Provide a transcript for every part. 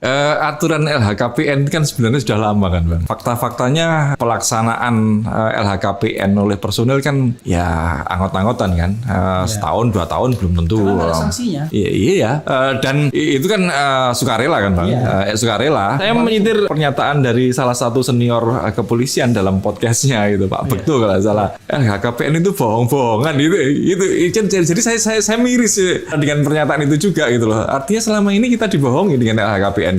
Aturan LHKPN kan sebenarnya sudah lama kan Bang. Fakta-faktanya pelaksanaan LHKPN oleh personel kan ya anggot-anggotan kan. Setahun 2 tahun belum tentu. Karena ada sanksinya. Iya. Dan itu kan sukarela kan Bang. Sukarela. Saya menyitir pernyataan dari salah satu senior kepolisian dalam podcastnya gitu Pak Bekto kalau nggak salah. LHKPN itu bohong-bohongan gitu. Jadi saya miris dengan pernyataan itu juga gitu loh. Artinya selama ini kita dibohongi dengan LHKPN.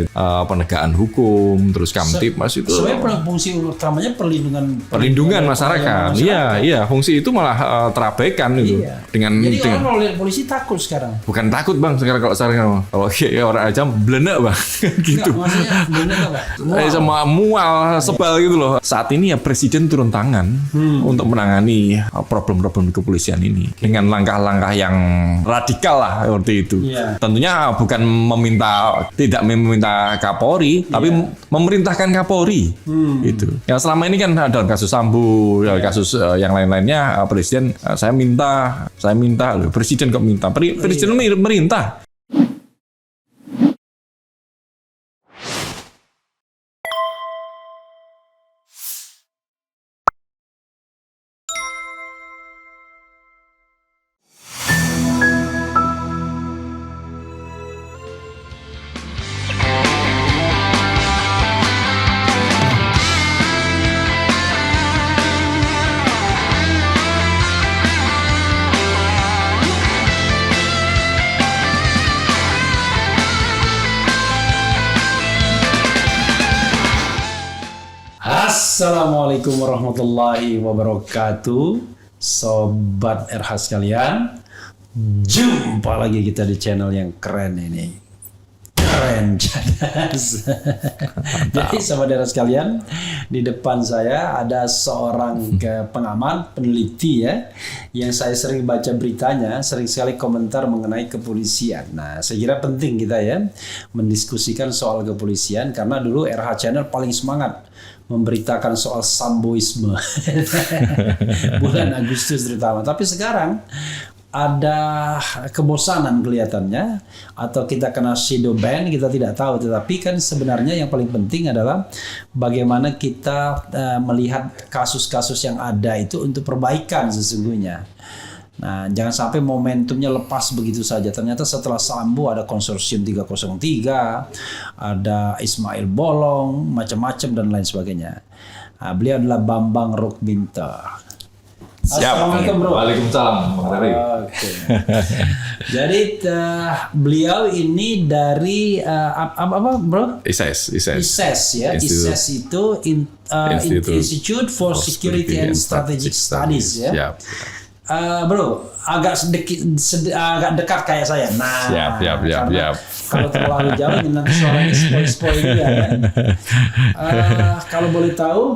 Penegakan hukum, terus Kamtibmas itu. Sebenarnya fungsi utamanya perlindungan masyarakat. Iya, fungsi itu malah terabaikan itu. Jadi orang kalau lihat polisi takut sekarang. Bukan takut Bang, sekarang kalau orang aja belenek Bang. Gitu. Maksudnya belenek apa? Sama mual, sebal gitu loh. Saat ini ya Presiden turun tangan untuk menangani problem-problem di kepolisian ini dengan langkah-langkah yang radikal lah seperti itu. Tentunya bukan tidak meminta Kapolri, tapi memerintahkan Kapolri. Itu. Yang selama ini kan dalam kasus Sambo, kasus yang lain-lainnya Presiden saya minta, Presiden kok minta, Presiden merintah. Assalamualaikum warahmatullahi wabarakatuh, Sobat RH sekalian. Jumpa lagi kita di channel yang keren ini. Keren cadas. Jadi Sobat RH sekalian, di depan saya ada seorang pengamat, peneliti ya, yang saya sering baca beritanya, sering sekali komentar mengenai kepolisian. Nah, saya kira penting kita ya mendiskusikan soal kepolisian, karena dulu RH Channel paling semangat memberitakan soal samboisme bulan Agustus terutama. Tapi sekarang ada kebosanan kelihatannya, atau kita kena shadow ban, kita tidak tahu. Tetapi kan sebenarnya yang paling penting adalah bagaimana kita melihat kasus-kasus yang ada itu untuk perbaikan sesungguhnya. Nah, jangan sampai momentumnya lepas begitu saja. Ternyata setelah Sambo ada konsorsium 303, ada Ismail Bolong, macam-macam dan lain sebagainya. Nah, beliau adalah Bambang Rukminto. Assalamualaikum bro. Waalaikumsalam Bang Ferry. Jadi beliau ini dari apa bro? ISES ya. ISES itu Institute for Security and Strategic Studies ya. Bro, agak dekat kayak saya. Nah, siap. Kalau terlalu jauh nanti suaranya spoil juga kan. Kalau boleh tahu,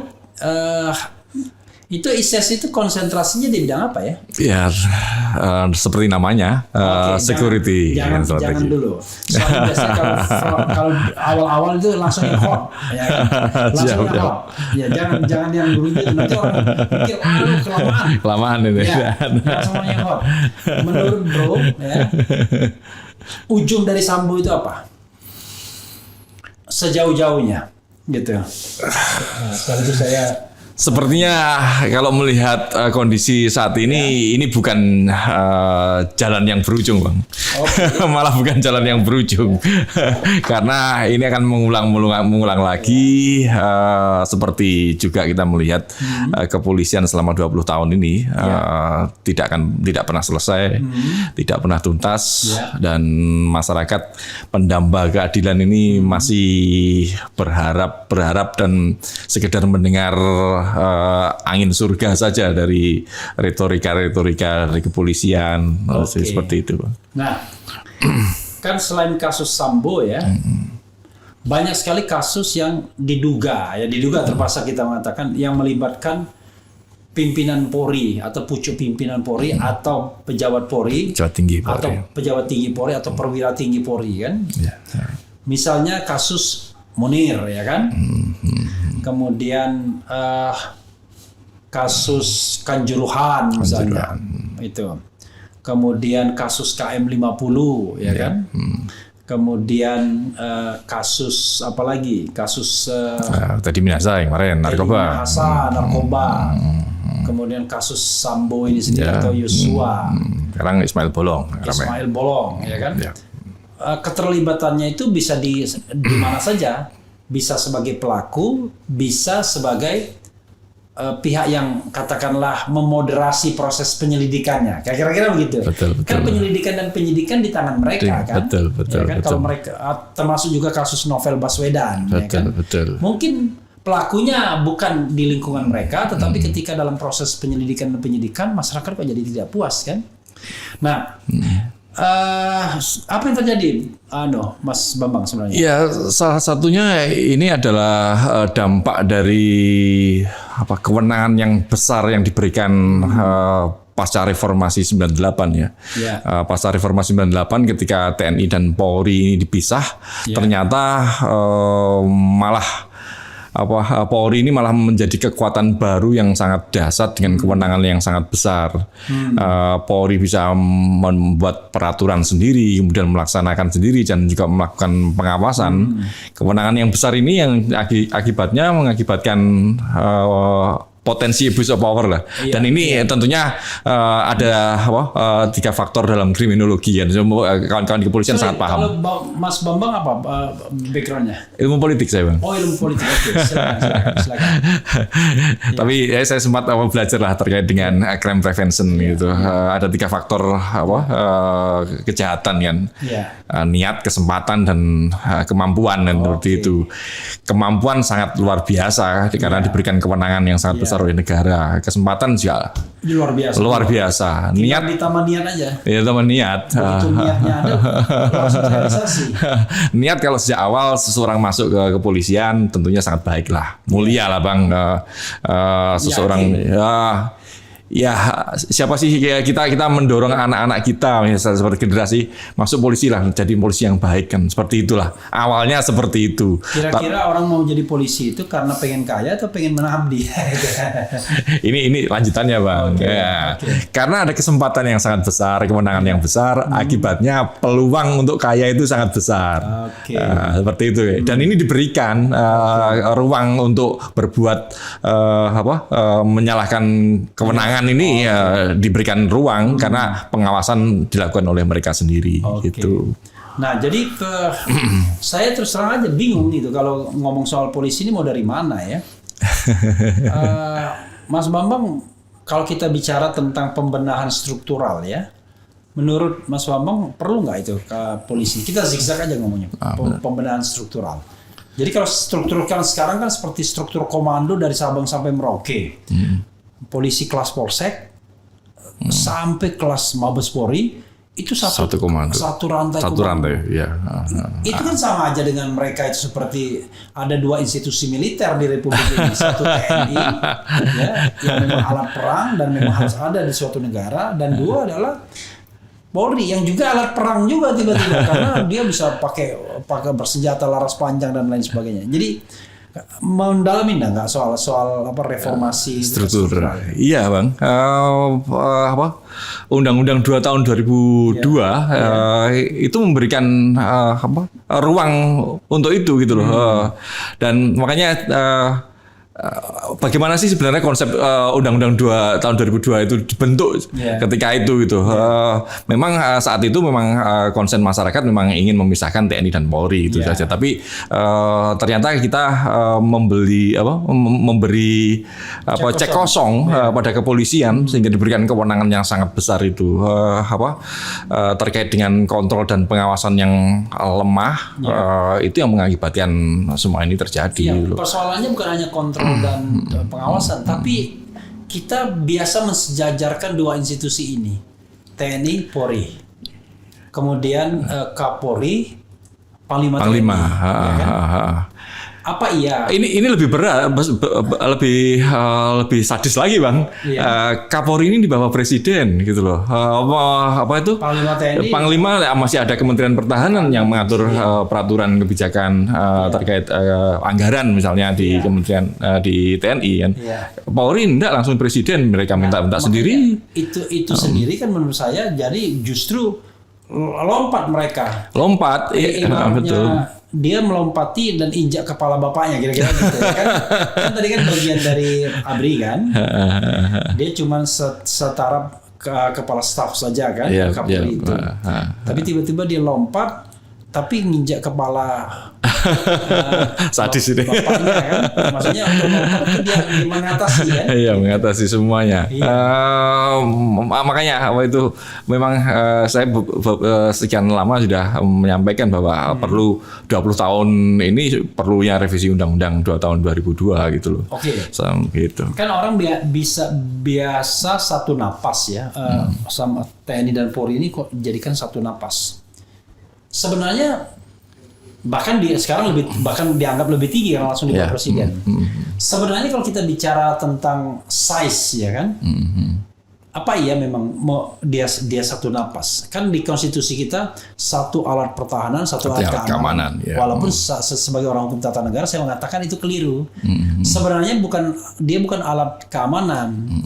itu ISES itu konsentrasinya di bidang apa ya? Ya, seperti namanya, security. Jangan dulu. Soalnya biasanya kalau awal-awal itu langsung yang hot, ya kan? Langsung yang hot. Ya jangan yang dulu itu, nanti orang pikir kelamaan ini. Ya, langsung yang hot. Menurut bro, ya, ujung dari Sambo itu apa? Sejauh-jauhnya, gitu. Setelah itu saya. Sepertinya kalau melihat kondisi saat ini bukan jalan yang berujung Bang. Malah bukan jalan yang berujung. Karena ini akan mengulang lagi seperti juga kita melihat kepolisian selama 20 tahun ini tidak pernah selesai, tidak pernah tuntas, dan masyarakat pendamba keadilan ini masih berharap dan sekedar mendengar angin surga saja dari retorika dari kepolisian. Seperti itu. Nah, kan selain kasus Sambo ya, banyak sekali kasus yang diduga terpaksa kita mengatakan yang melibatkan pimpinan Polri atau pucuk pimpinan Polri atau pejabat Polri atau pejabat tinggi Polri atau perwira tinggi Polri kan. Misalnya kasus Munir ya kan. Kemudian kasus Kanjuruhan misalnya itu. Kemudian kasus KM 50 ya kan. kemudian kasus apa lagi? Kasus Teddy Minahasa yang kemarin narkoba. narkoba. Kemudian kasus Sambo ini sendiri atau Yosua. Sekarang Ismail Bolong. Ismail Bolong, ya kan? Ya. Keterlibatannya itu bisa di mana saja, bisa sebagai pelaku, bisa sebagai pihak yang katakanlah memoderasi proses penyelidikannya, kira-kira begitu. Betul. Kan penyelidikan dan penyidikan di tangan mereka kan. Betul. Ya kan? Kalau mereka termasuk juga kasus Novel Baswedan, ya kan? Betul. Mungkin pelakunya bukan di lingkungan mereka, tetapi ketika dalam proses penyelidikan dan penyidikan masyarakat kok jadi tidak puas kan. Nah, apa yang terjadi, Mas Bambang sebenarnya? Ya, salah satunya ini adalah dampak dari kewenangan yang besar yang diberikan pasca reformasi 98 ya. Pasca reformasi 98 ketika TNI dan Polri ini dipisah, ternyata malah Polri ini malah menjadi kekuatan baru yang sangat dahsyat dengan kewenangan yang sangat besar. Polri bisa membuat peraturan sendiri, kemudian melaksanakan sendiri dan juga melakukan pengawasan. Kewenangan yang besar ini yang akibatnya mengakibatkan potensi abuse of power lah. Dan ini tentunya ada 3 faktor dalam kriminologi ya. Kawan-kawan di kepolisian sangat paham. Kalau Mas Bambang apa backgroundnya? Ilmu politik saya, Bang. Oh, ilmu politik. Oke, silakan. Tapi saya sempat belajar lah terkait dengan crime prevention gitu. Ada 3 faktor kejahatan kan. Niat, kesempatan dan kemampuan dan seperti itu. Kemampuan sangat luar biasa karena diberikan kewenangan yang sangat besar oleh negara. Kesempatan juga luar biasa. Niat ditambah niat aja. Ya, tambah niat. Begitu niatnya ada, langsung realisasi. Niat kalau sejak awal seseorang masuk ke kepolisian tentunya sangat baik lah. Mulia lah, Bang. Seseorang siapa sih kita mendorong anak-anak kita misalnya seperti generasi masuk polisi lah, jadi polisi yang baik kan, seperti itulah awalnya seperti itu. Kira-kira orang mau jadi polisi itu karena pengen kaya atau pengen mengabdi? ini lanjutannya, Bang. Karena ada kesempatan yang sangat besar, kemenangan yang besar, akibatnya peluang untuk kaya itu sangat besar. Seperti itu. Dan ini diberikan ruang untuk berbuat menyalahkan kewenangan ini diberikan ruang karena pengawasan dilakukan oleh mereka sendiri gitu. Nah, jadi saya terus terang aja bingung gitu kalau ngomong soal polisi ini mau dari mana ya. Mas Bambang, kalau kita bicara tentang pembenahan struktural ya, menurut Mas Bambang perlu nggak itu ke polisi? Kita zigzag aja ngomongnya, pembenahan struktural. Jadi kalau struktur kan sekarang kan seperti struktur komando dari Sabang sampai Merauke. Polisi kelas Polsek sampai kelas Mabes Polri itu satu komando, satu rantai. Ya. Itu kan sama aja dengan mereka itu seperti ada 2 institusi militer di Republik ini, satu TNI yang memang alat perang dan memang harus ada di suatu negara, dan 2 adalah Polri yang juga alat perang juga tiba-tiba karena dia bisa pakai bersenjata laras panjang dan lain sebagainya. Jadi mendalami nggak soal reformasi struktur? Iya, Bang. Undang-Undang 2 tahun 2002 itu memberikan ruang untuk itu gitu loh. Dan makanya bagaimana sih sebenarnya konsep Undang-Undang 2 tahun 2002 itu dibentuk ketika itu gitu. Memang saat itu memang konsen masyarakat memang ingin memisahkan TNI dan Polri itu saja. Tapi ternyata kita memberi cek kosong pada kepolisian sehingga diberikan kewenangan yang sangat besar itu terkait dengan kontrol dan pengawasan yang lemah. Itu yang mengakibatkan semua ini terjadi. Persoalannya bukan hanya kontrol dan pengawasan, tapi kita biasa mensejajarkan 2 institusi ini, TNI, Polri, kemudian Kapolri, Panglima. TNI, ya kan? Apa iya? Ini lebih berat, lebih sadis lagi, Bang. Kapolri ini di bawah presiden gitu loh. Apa itu? Panglima TNI. Panglima masih ada Kementerian Pertahanan yang mengatur peraturan kebijakan terkait anggaran misalnya di Kementerian di TNI kan. Polri enggak, langsung presiden mereka minta sendiri. Itu sendiri kan menurut saya jadi justru lompat mereka. Lompat, Ibaratnya betul. dia melompati dan injak kepala bapaknya kira-kira gitu ya kan. Kan tadi kan bagian dari ABRI kan. Dia cuma setara kepala staf saja kan, Kapolri itu. Tapi tiba-tiba dia lompat tapi nginjak kepala sadis ini. bapaknya kan. Maksudnya untuk lompat itu dia mengatasi kan. Iya, mengatasi semuanya. Makanya itu memang saya sekian lama sudah menyampaikan bahwa perlu 20 tahun ini perlunya revisi undang-undang 2 tahun 2002 gitu loh. Oke. Gitu. Kan orang biasa satu napas ya, sama TNI dan Polri ini kok jadikan satu napas. Sebenarnya bahkan sekarang bahkan dianggap lebih tinggi karena langsung dibuat presiden. Sebenarnya kalau kita bicara tentang size ya kan, apa iya memang dia satu napas? Kan di konstitusi kita satu alat pertahanan, satu alat keamanan. Ya. Walaupun sebagai orang hukum tata negara saya mengatakan itu keliru. Sebenarnya dia bukan alat keamanan.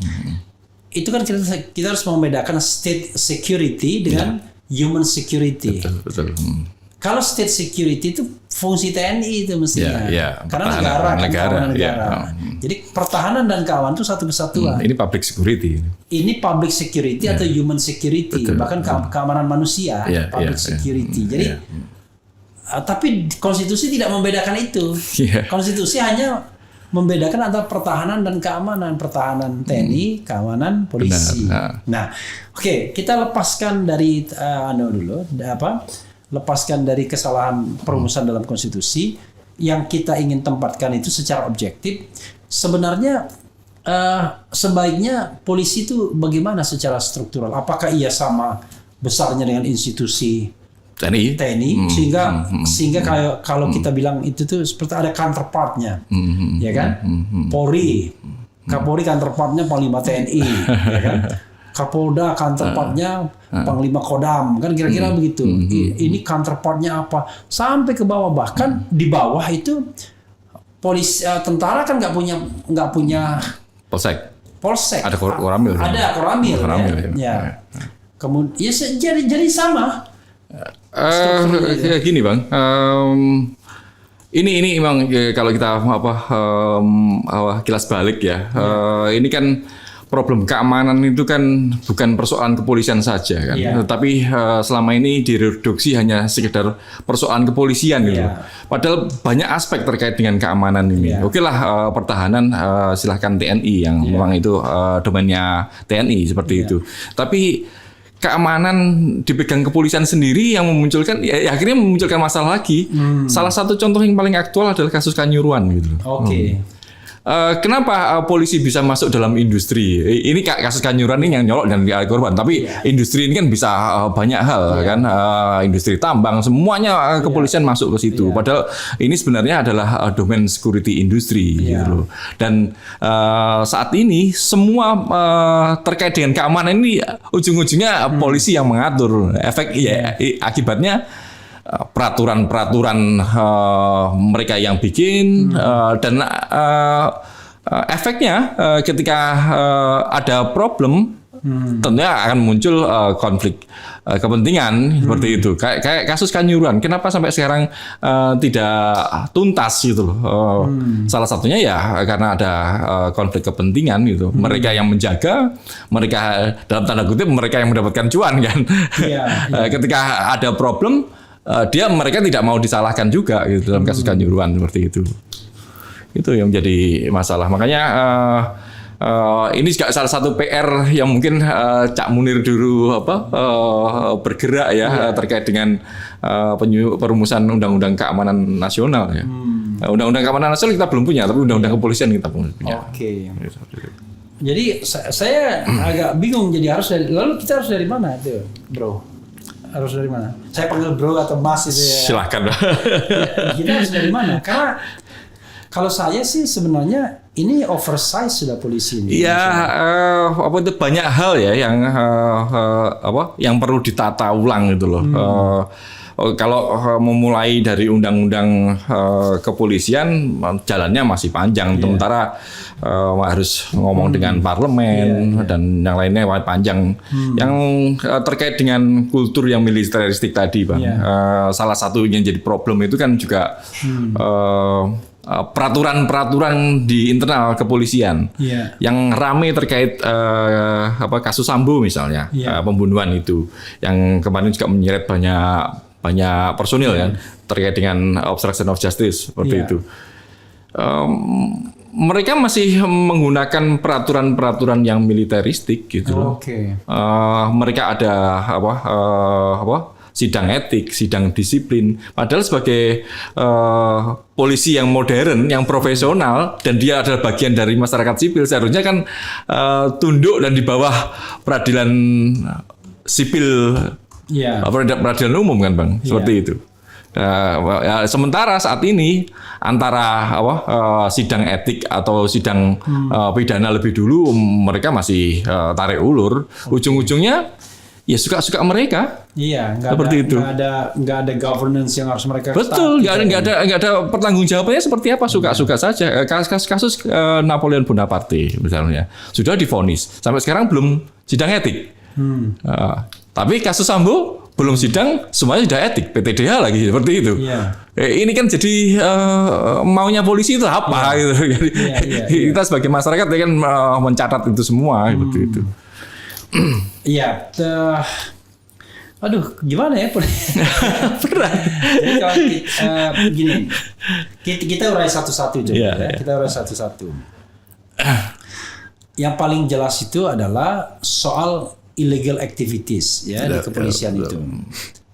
Itu kan kita harus membedakan state security dengan human security. Betul. Kalau state security itu fungsi TNI itu mestinya. Karena negara. Jadi pertahanan dan keamanan itu satu kesatuan. Ini public security. Ini public security atau human security, bahkan keamanan manusia, public security. Jadi tapi konstitusi tidak membedakan itu. Konstitusi hanya membedakan antara pertahanan dan keamanan, pertahanan TNI, keamanan polisi. Nah, oke, kita lepaskan dari lepaskan dari kesalahan perumusan dalam konstitusi. Yang kita ingin tempatkan itu secara objektif. Sebenarnya sebaiknya polisi itu bagaimana secara struktural? Apakah ia sama besarnya dengan institusi TNI sehingga kalau kita bilang itu tuh seperti ada counterpartnya, ya kan? Polri, Kapolri counterpartnya Panglima TNI, ya kan? Kapolda counterpartnya Panglima Kodam, kan kira-kira begitu. Ini counterpartnya apa? Sampai ke bawah, bahkan di bawah itu polisi, tentara kan nggak punya polsek. Ada koramil. Ada koramil. Ya. Kemudian jadi sama. Gini Bang, ini memang kalau kita kilas balik ya, ini kan problem keamanan itu kan bukan persoalan kepolisian saja kan, tapi selama ini direduksi hanya sekedar persoalan kepolisian gitu. Padahal banyak aspek terkait dengan keamanan ini. Oke lah, pertahanan silahkan TNI yang memang itu domainnya TNI seperti itu. Tapi keamanan dipegang kepolisian sendiri yang memunculkan, akhirnya memunculkan masalah lagi. Salah satu contoh yang paling aktual adalah kasus Kanjuruhan gitu. Kenapa polisi bisa masuk dalam industri? Ini kasus Kanjuruhan ini yang nyolok dan korban, tapi industri ini kan bisa banyak hal kan, industri tambang semuanya kepolisian masuk ke situ. Padahal ini sebenarnya adalah domain security industri gitu loh. Dan saat ini semua terkait dengan keamanan ini ujung-ujungnya polisi yang mengatur. Akibatnya peraturan-peraturan mereka yang bikin dan efeknya ketika ada problem tentunya akan muncul konflik kepentingan seperti itu. Kayak kasus Kanjuruhan, kenapa sampai sekarang tidak tuntas gitu loh? Salah satunya ya karena ada konflik kepentingan gitu. Mereka yang menjaga, mereka dalam tanda kutip mereka yang mendapatkan cuan kan. Ketika ada problem, mereka tidak mau disalahkan juga gitu dalam kasus Kanjuruhan seperti itu. Itu yang menjadi masalah. Makanya ini juga salah satu PR yang mungkin Cak Munir dulu bergerak ya terkait dengan perumusan undang-undang keamanan nasional ya. Undang-undang keamanan nasional kita belum punya, tapi undang-undang kepolisian kita punya. Jadi saya agak bingung, jadi lalu kita harus dari mana itu, Bro? Harus dari mana? Saya panggil bro atau mas itu ya. Silakan. Kita harus dari mana? Karena kalau saya sih sebenarnya ini oversize sudah polisi ini. Iya, itu banyak hal ya yang yang perlu ditata ulang gitu loh. kalau memulai dari undang-undang kepolisian jalannya masih panjang, sementara harus ngomong dengan parlemen dan yang lainnya panjang. Yang terkait dengan kultur yang militeristik tadi, Bang, salah satu yang jadi problem itu kan juga peraturan-peraturan di internal kepolisian yang rame terkait kasus Sambo misalnya, pembunuhan itu yang kemarin juga menyeret banyak personil ya terkait dengan obstruction of justice seperti itu. Mereka masih menggunakan peraturan-peraturan yang militeristik gitu loh. Mereka ada sidang etik, sidang disiplin. Padahal sebagai polisi yang modern, yang profesional, dan dia adalah bagian dari masyarakat sipil, seharusnya kan tunduk dan di bawah peradilan sipil, peradilan umum kan, Bang, seperti itu. Sementara saat ini antara sidang etik atau sidang pidana lebih dulu mereka masih tarik ulur, ujung-ujungnya ya suka-suka mereka. Seperti itu. Nggak ada governance yang harus mereka. Betul, nggak ada pertanggungjawabannya seperti apa, suka-suka saja. Kasus Napoleon Bonaparte misalnya sudah divonis, sampai sekarang belum sidang etik. Tapi kasus Sambo belum sidang, semuanya sudah etik, PTDH lagi seperti itu. Ini kan jadi maunya polisi itu apa? Gitu. Kita sebagai masyarakat ya kan mencatat itu semua seperti itu. Aduh, gimana ya? Berat. Jadi kalau gini, kita urai satu-satu juga. Kita urai satu-satu. Yang paling jelas itu adalah soal illegal activities di kepolisian itu.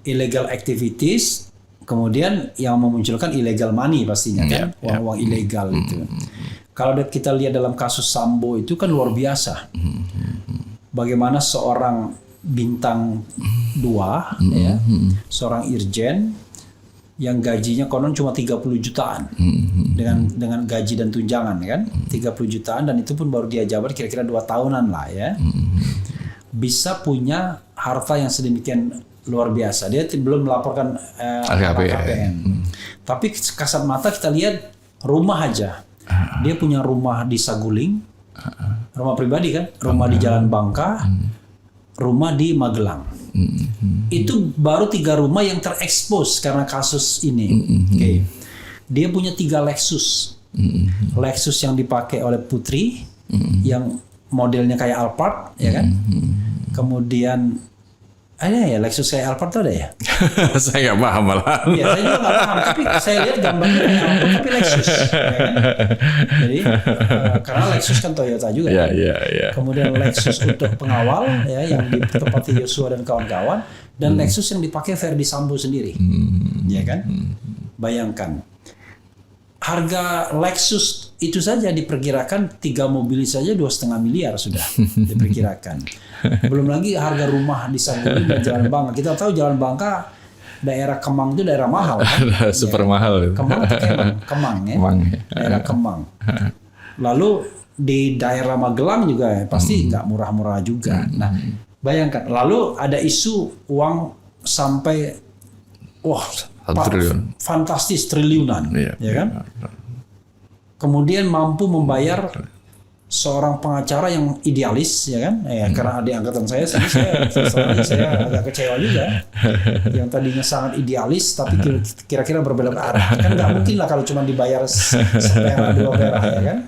Illegal activities, kemudian yang memunculkan illegal money pastinya kan, uang-uang ilegal itu. Kalau kita lihat dalam kasus Sambo itu kan luar biasa. Bagaimana seorang bintang 2 seorang irjen yang gajinya konon cuma 30 jutaan dengan gaji dan tunjangan kan, 30 jutaan, dan itu pun baru dia jabat kira-kira 2 tahunan lah ya. Bisa punya harta yang sedemikian luar biasa. Dia belum melaporkan LHKPN. Tapi kasat mata kita lihat rumah aja. Dia punya rumah di Saguling, rumah pribadi kan, rumah di Jalan Bangka, rumah di Magelang. Itu baru 3 rumah yang terekspos karena kasus ini. Dia punya 3 Lexus. Lexus yang dipakai oleh putri, yang modelnya kayak Alphard, ya kan? Kemudian ada ya Lexus kayak Alphard tuh ada ya? Saya nggak paham malah. Iya, saya juga nggak paham. Tapi saya lihat gambarnya kayak Alphard tapi Lexus. Ya kan? Jadi karena Lexus kan Toyota juga. Kemudian Lexus untuk pengawal ya yang ditempati Yosua dan kawan-kawan, dan Lexus yang dipakai Verdi Sambo sendiri. Ya kan? Bayangkan. Harga Lexus itu saja diperkirakan 3 mobil saja 2,5 miliar sudah diperkirakan. Belum lagi harga rumah di Saguling dan Jalan Bangka. Kita tahu Jalan Bangka daerah Kemang itu daerah mahal kan? Super mahal. Kemang atau Kemang ya? Daerah Kemang. Lalu di daerah Magelang juga pasti nggak murah-murah juga. Nah, bayangkan. Lalu ada isu uang sampai triliun. Fantastis, triliunan, ya kan? Kemudian mampu membayar seorang pengacara yang idealis, ya kan? Karena adik angkatan saya agak kecewa juga. Yang tadinya sangat idealis, tapi kira-kira berbelok arah. Kan nggak mungkin lah kalau cuma dibayar seperak 2 perak, ya kan?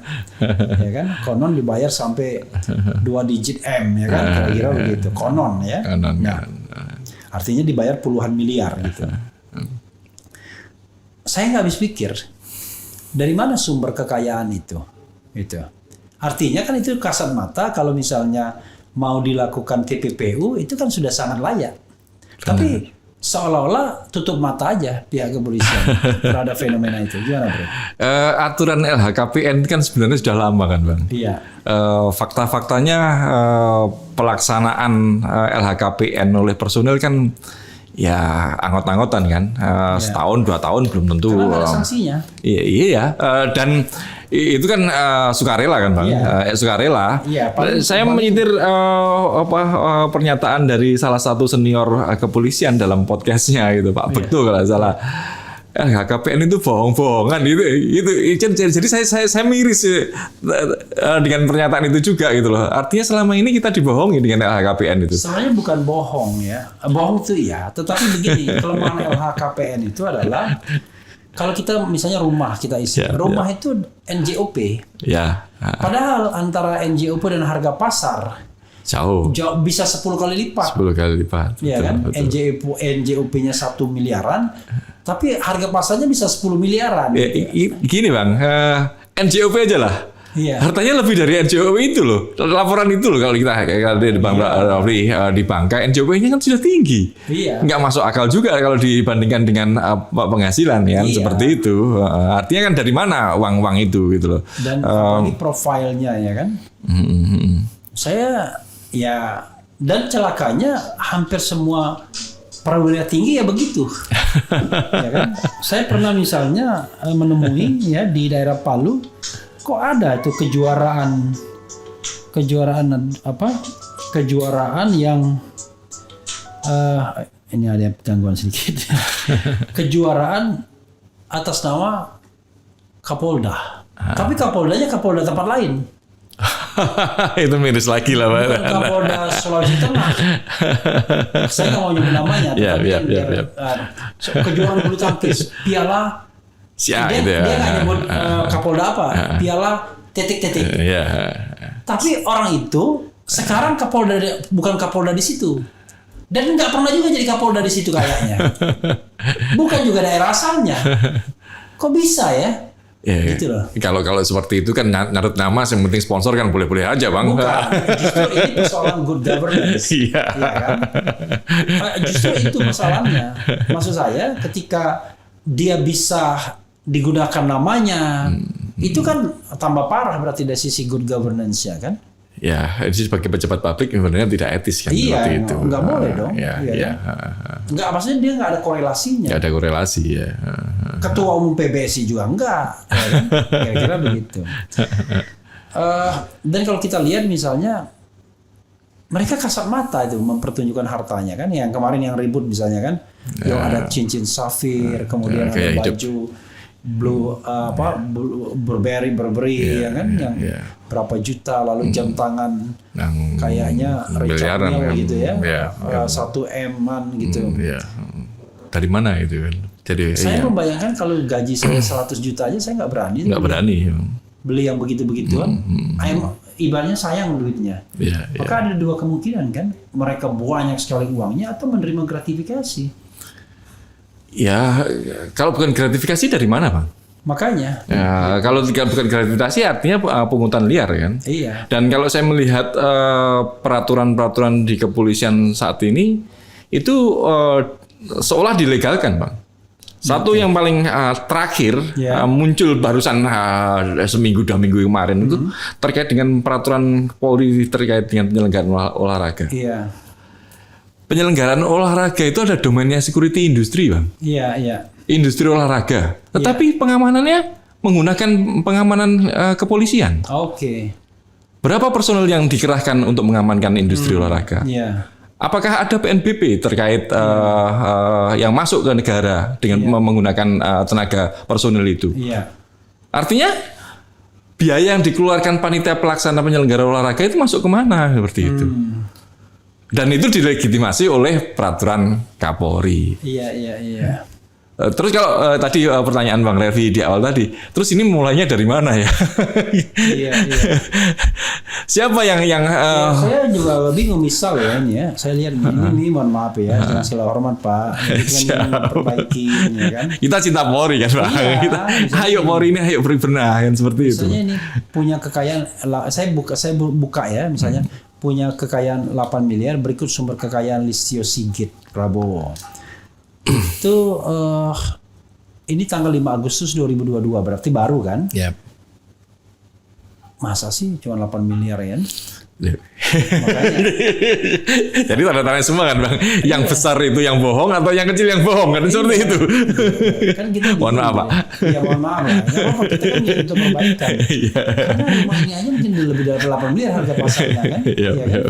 Ya kan? Konon dibayar sampai 2 digit M, ya kan? Kira-kira begitu. Konon, ya. Nah, artinya dibayar puluhan miliar gitu. Saya nggak habis pikir dari mana sumber kekayaan itu. Artinya kan itu kasat mata kalau misalnya mau dilakukan TPPU itu kan sudah sangat layak. Tapi seolah-olah tutup mata aja pihak kepolisian terhadap fenomena itu. Gimana, Bro? Aturan LHKPN kan sebenarnya sudah lama kan, Bang? Iya. Fakta-faktanya pelaksanaan LHKPN oleh personel kan ya anggot-anggotan kan, setahun 2 tahun belum tentu. Karena nggak ada sanksinya. Iya, dan itu kan sukarela kan bang, sukarela. Iya, saya menyitir pernyataan dari salah satu senior kepolisian dalam podcastnya gitu Pak Bekto kalau nggak salah. HKPN itu bohong-bohongan jadi saya miris dengan pernyataan itu juga gitu loh. Artinya selama ini kita dibohongi dengan LHKPN itu. Sebenarnya bukan bohong ya, bohong itu ya. Tetapi begini, kelemahan LHKPN itu adalah kalau kita misalnya rumah kita isi, rumah itu NJOP. Ya. Padahal antara NJOP dan harga pasar jauh bisa 10 kali lipat. 10 kali lipat. Iya kan? NJOP-nya 1 miliaran, tapi harga pasarnya bisa 10 miliaran. Gini bang, NJOP aja lah. Iya. Hartanya lebih dari NJOP itu loh. Laporan itu loh kalau kita di Bang Rafli di Bangka, NJOP-nya kan sudah tinggi. Iya. Nggak masuk akal juga kalau dibandingkan dengan penghasilan kan seperti itu. Artinya kan dari mana uang itu gitu loh. Dan apalagi profilnya ya kan. Saya dan celakanya hampir semua perwira tinggi ya begitu. Ya kan? Saya pernah misalnya menemui ya di daerah Palu, kok ada itu kejuaraan yang ini ada gangguan sedikit. Kejuaraan atas nama Kapolda. Tapi Kapoldanya Kapolda tempat lain. Itu miris lagi lah Pak. Bukan Kapolda Sulawesi Tengah. Saya nggak mau nyebut namanya. Kejuaraan bulu tangkis, piala. Dia nggak nyebut Kapolda apa, piala titik-titik. Tapi orang itu sekarang bukan Kapolda di situ. Dan nggak pernah juga jadi Kapolda di situ kayaknya. Bukan juga daerah asalnya. Kok bisa ya? Gitu loh. Kalau seperti itu kan nyarut nama, yang penting sponsor kan boleh-boleh aja bang. Bukan, justru ini persoalan good governance. Iya kan? Justru itu masalahnya. Maksud saya ketika dia bisa digunakan namanya, itu kan tambah parah berarti dari sisi good governance ya kan? Ya, ini sebagai pejabat publik sebenarnya tidak etis kan seperti itu. Nggak boleh dong. Nggak, maksudnya dia nggak ada korelasinya. Nggak ada korelasi ya. Ketua umum PBSI juga enggak. Ya kan? Kira-kira begitu. Dan kalau kita lihat misalnya, mereka kasat mata itu mempertunjukkan hartanya kan. Yang kemarin yang ribut misalnya kan, yang ada cincin safir, kemudian ada baju Burberry ya kan, yang berapa juta, lalu jam tangan kayaknya Richard Mille gitu ya, 1 M-an gitu. Dari mana itu kan? Jadi saya membayangkan kalau gaji saya 100 juta aja saya nggak berani. Beli yang begitu-begituan. Ibaratnya sayang duitnya. Maka ada 2 kemungkinan kan, mereka banyak sekali uangnya atau menerima gratifikasi. Ya, kalau bukan gratifikasi dari mana bang? Makanya. Ya, kalau bukan gratifikasi artinya pungutan liar kan? Iya. Dan kalau saya melihat peraturan-peraturan di kepolisian saat ini itu seolah dilegalkan bang. Satu yang paling terakhir muncul barusan seminggu 2 minggu kemarin itu terkait dengan peraturan Polri terkait dengan penyelenggaraan olahraga. Iya. Penyelenggaraan olahraga itu ada domainnya security industri bang. Iya. Industri olahraga. Tetapi pengamanannya menggunakan pengamanan kepolisian. Oke. Berapa personel yang dikerahkan untuk mengamankan industri olahraga? Iya. Apakah ada PNBP terkait yang masuk ke negara dengan menggunakan tenaga personil itu? Iya. Artinya biaya yang dikeluarkan panitia pelaksana penyelenggara olahraga itu masuk kemana seperti itu? Dan itu dilegitimasi oleh peraturan Kapolri. Iya. Terus kalau tadi pertanyaan Bang Revi di awal tadi, terus ini mulainya dari mana ya? Iya. Siapa yang saya juga bingung misal ya ini ya. Saya lihat ini mohon maaf ya, dengan segala hormat Pak. Ini kan memperbaiki ya kan. Kita cinta Polri kan Pak. Iya, ayo Polri ini ayo beri benah kan seperti itu. Misalnya ini punya kekayaan, saya buka ya misalnya punya kekayaan 8 miliar, berikut sumber kekayaan Listio Sigit Prabowo. Itu ini tanggal 5 Agustus 2022 berarti baru kan? Yep. Masa sih cuma 8 miliar ya? Makanya Jadi tanda-tanda semua kan bang, yang besar itu yang bohong atau yang kecil yang bohong kan seperti itu. kan kita Mohon maaf, Pak. Ya mohon maaf lah. Nggak apa-apa, kita kan ingin untuk perbaikan. Karena rumah ini aja mungkin lebih dari 8 miliar harga pasarnya kan. Iya, Iya kan?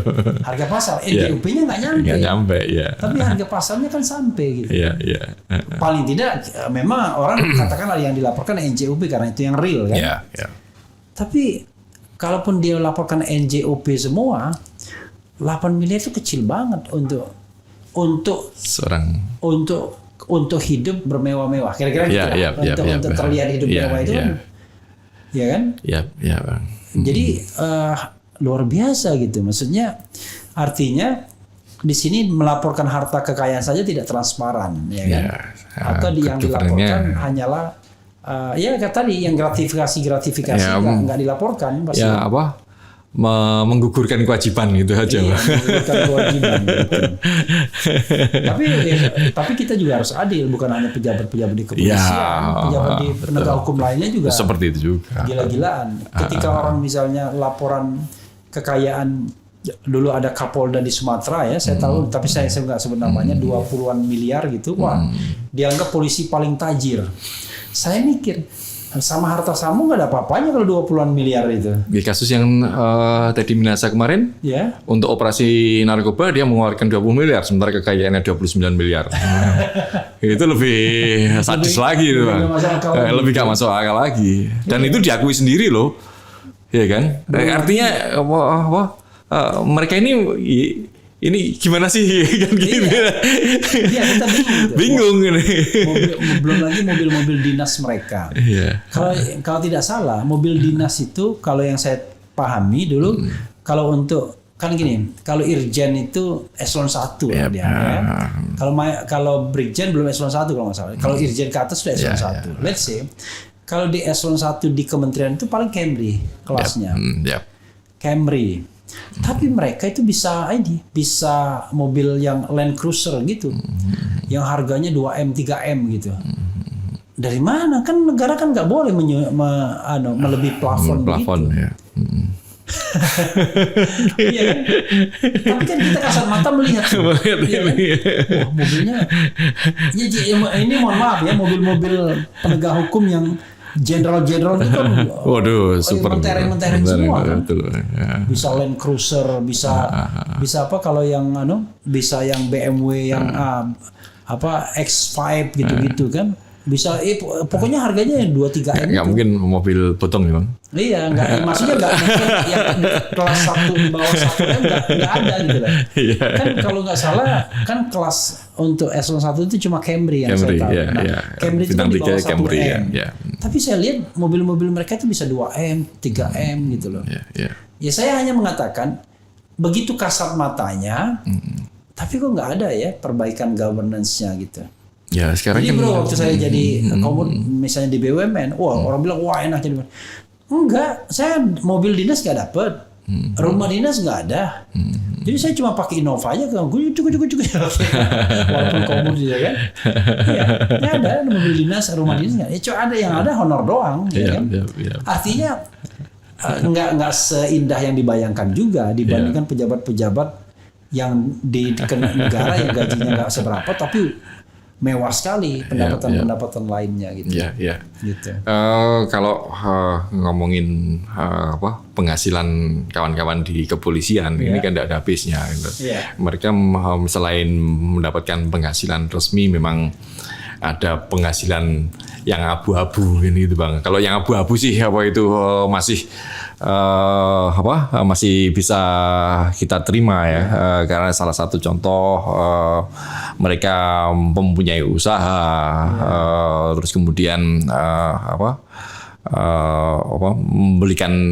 Harga pasar, NJUP-nya nggak nyampe. Nggak nyampe, ya. Tapi harga pasarnya kan sampai gitu. Iya, iya. Paling tidak memang orang katakanlah yang dilaporkan NJUP karena itu yang real kan. Iya, iya. Tapi kalaupun dia laporkan NJOP semua, 8 miliar itu kecil banget untuk hidup bermewah-mewah. Kira-kira gitu lah. Untuk terlihat hidup mewah itu kan. Ya kan? Iya, Bang. Jadi luar biasa gitu. Maksudnya artinya di sini melaporkan harta kekayaan saja tidak transparan, ya kan? Atau yang dilaporkan hanyalah ya kayak tadi yang gratifikasi nggak dilaporkan pasti. Ya apa menggugurkan kewajiban gitu aja. Iya, menggugurkan kewajiban gitu. tapi kita juga harus adil, bukan hanya pejabat-pejabat di kepolisian, pejabat di penegak hukum lainnya juga seperti itu juga. Gila-gilaan. Ketika orang misalnya laporan kekayaan, dulu ada Kapolda di Sumatera ya, saya tahu, tapi saya nggak sebut namanya, 20-an miliar gitu. Wah, dianggap polisi paling tajir. Saya mikir, sama harta Sambo nggak ada apa-apanya kalau 20-an miliar itu. Di kasus yang Teddy Minasa kemarin, untuk operasi narkoba dia mengeluarkan 20 miliar, sementara kekayaannya 29 miliar. Itu lebih sadis lagi itu, Bang. Lebih gak masuk akal lagi. Dan itu diakui sendiri loh. Ya kan? Artinya mereka ini gimana sih kan gitu. Iya, kita bingung ini. Belum lagi mobil-mobil dinas mereka. Iya. Kalau tidak salah, mobil dinas itu kalau yang saya pahami dulu, kalau untuk kan gini, kalau irjen itu eselon 1 dia. Ya. Kalau brigjen belum eselon 1 kalau nggak salah. Kalau irjen ke atas sudah eselon 1. Let's say kalau di eselon 1 di kementerian itu paling Camry kelasnya. Camry. Tapi mereka itu bisa mobil yang Land Cruiser gitu, yang harganya 2M 3M gitu. Dari mana? Kan negara kan nggak boleh melebihi plafon ya. Iya kan? Tapi kan kita kasat mata melihat ya kan? Wah, mobilnya ini mohon maaf ya, mobil-mobil penegak hukum yang jenderal-jenderal itu kan, waduh, super mentereng semua kan. Betul, ya. Bisa Land Cruiser, bisa apa kalau yang bisa yang BMW yang X5 gitu-gitu kan. Bisa pokoknya harganya 2-3 M. Nggak mungkin mobil potong ya, Bang. Iya, maksudnya nggak mungkin yang kelas 1 di bawah 1 M nggak ada gitu lah. Kan kalau nggak salah kan kelas untuk eselon 1 itu cuma Camry yang saya tahu. Camry itu kan di bawah 1 M. Tapi saya lihat mobil-mobil mereka itu bisa 2M, 3M gitu loh. Ya saya hanya mengatakan begitu kasat matanya, tapi kok nggak ada ya perbaikan governance-nya gitu. Ya sekarang jadi kan, bro, waktu saya jadi misalnya di BUMN, orang bilang wah enak jadi. Enggak, saya mobil dinas nggak dapet, rumah dinas nggak ada. Jadi saya cuma pakai Innova aja, cukup. Walaupun komod juga kan. Iya, nggak ada mobil dinas, rumah dinas nggak. Ya cuma ada yang ada honor doang, kan. Artinya nggak seindah yang dibayangkan juga dibandingkan pejabat-pejabat yang di negara yang gajinya nggak seberapa, tapi mewah sekali pendapatan lainnya gitu. Gitu. Kalau ngomongin penghasilan kawan-kawan di kepolisian ini kan tidak ada habisnya. Gitu. Mereka selain mendapatkan penghasilan resmi, memang ada penghasilan yang abu-abu ini gitu, Bang. Kalau yang abu-abu sih itu masih bisa kita terima ya, karena salah satu contoh mereka mempunyai usaha, terus kemudian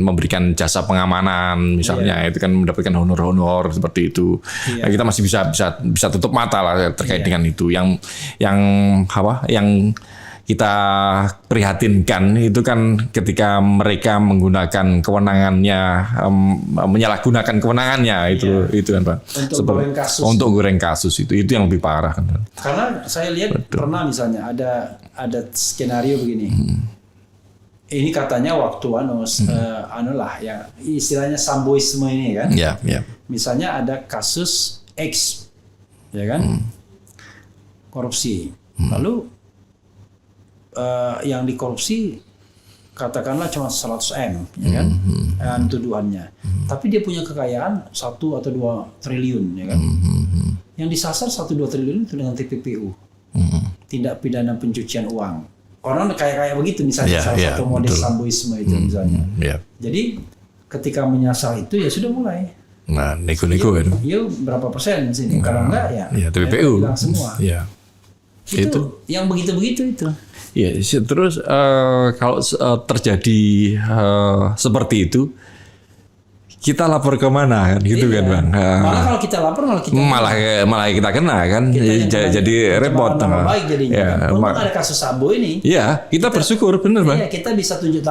memberikan jasa pengamanan misalnya, itu kan mendapatkan honor seperti itu. Nah, kita masih bisa tutup mata lah terkait dengan itu. Yang kita prihatinkan itu kan ketika mereka menggunakan kewenangannya, menyalahgunakan kewenangangannya itu kan, Pak. Untuk goreng kasus itu yang lebih parah kan. Karena saya lihat pernah misalnya ada skenario begini. ini katanya waktu anu lah ya istilahnya samboisme ini kan. Ya, ya. Misalnya ada kasus X, ya kan, korupsi. Lalu yang dikorupsi katakanlah cuma 100 M, ya kan, tuduhannya. Tapi dia punya kekayaan 1 atau 2 triliun, ya kan. Yang disasar 1-2 triliun itu dengan TPPU, tindak pidana pencucian uang. Orang kayak begitu misalnya salah satu model samboisme itu misalnya. Jadi ketika menyasar itu ya sudah mulai. Nah, nego-nego kan. Iya, berapa persen sini? Kalau enggak ya TPPU. Hilang semua. Ya. Itu yang begitu-begitu itu. Ya, terus kalau terjadi seperti itu, kita lapor ke mana kan, gitu kan Bang? Malah kalau kita lapor malah kita kena kan, jadi repot. Nama baik jadinya. Ya, ada kasus Sambo ini. Iya, kita bersyukur bener Bang. Iya, kita bisa tunjuk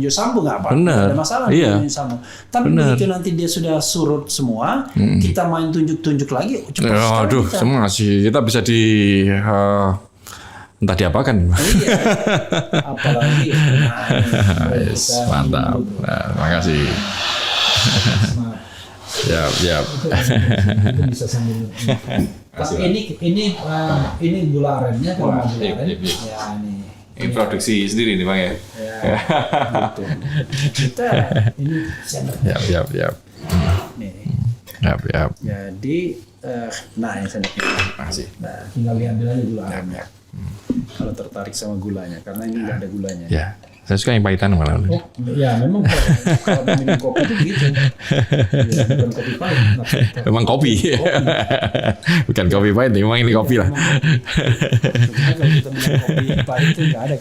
Sambo nggak apa-apa, nggak ada masalah tunjuk Sambo. Tapi begitu nanti dia sudah surut semua, kita main tunjuk lagi, cepat sekali. Aduh, semua sih kita bisa di entah diapakan. Iya. Apalagi. Mantap. Makasih. Ya. Itu bisa sambil. Tapi ini gula arennya kan gula aren. Ya ini. Ini produksi sendiri nih Bang ya. Ya. Gitu. Kita ini sendok. Ya. Nih. Ya. Jadi nah ini sendoknya. Makasih. Nah, tinggal diambil aja gula arennya. Kalau tertarik sama gulanya karena ini nggak ada gulanya. Ya. Saya suka yang pahitan malah. Oh, ya memang kalau minum kopi itu gitu. Ya, bukan kopi pahit. Memang kopi. Bukan kopi pahit, memang ini kopi lah. Kalau kita minum kopi pahit itu nggak ada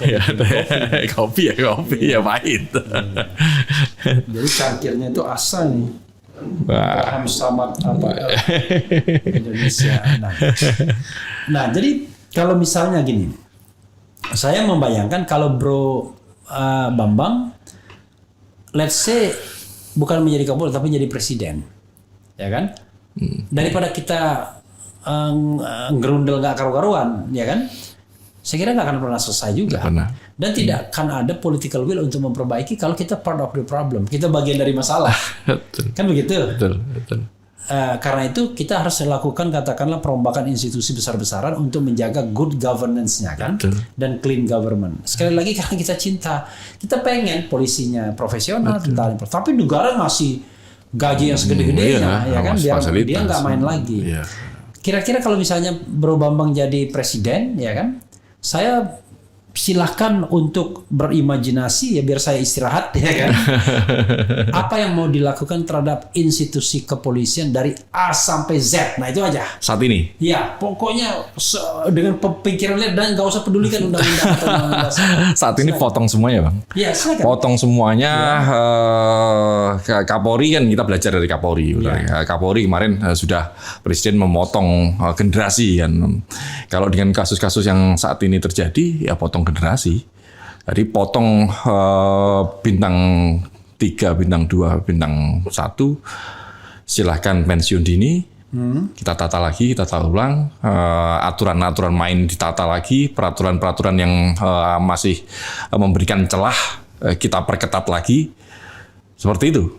kopi. Kopi ya pahit. Jadi cangkirnya itu asal nih. Paham sama apa Indonesia. Nah, jadi kalau misalnya gini, saya membayangkan kalau Bro Bambang, let's say bukan menjadi Kapolri tapi menjadi presiden, ya kan? Daripada kita ngerundel nggak karu-karuan, ya kan? Saya kira nggak akan pernah selesai juga. Dan tidak akan ada political will untuk memperbaiki kalau kita part of the problem, kita bagian dari masalah. Kan begitu? Betul. Karena itu kita harus lakukan katakanlah perombakan institusi besar-besaran untuk menjaga good governance-nya kan. Betul. Dan clean government. Sekali lagi karena kita pengen polisinya profesional, tentara, tapi negara ngasih gaji yang segede-gedenya, ya kan, dia nggak main lagi. Iya. Kira-kira kalau misalnya Bro Bambang jadi presiden, ya kan, saya silahkan untuk berimajinasi ya biar saya istirahat ya kan. Apa yang mau dilakukan terhadap institusi kepolisian dari A sampai Z. Nah itu aja. Saat ini? Ya pokoknya dengan pikiran lihat dan nggak usah pedulikan undang-undang atau undang-undang dasar. Saat ini potong semuanya Bang. Ya silakan. Potong semuanya. Kapolri kan kita belajar dari Kapolri. Ya. Kapolri kemarin sudah presiden memotong generasi kan. Kalau dengan kasus-kasus yang saat ini terjadi ya potong generasi. Jadi potong bintang 3, bintang 2, bintang 1 silahkan pensiun dini. Kita tata ulang, aturan-aturan main ditata lagi, peraturan-peraturan yang masih memberikan celah kita perketat lagi. Seperti itu.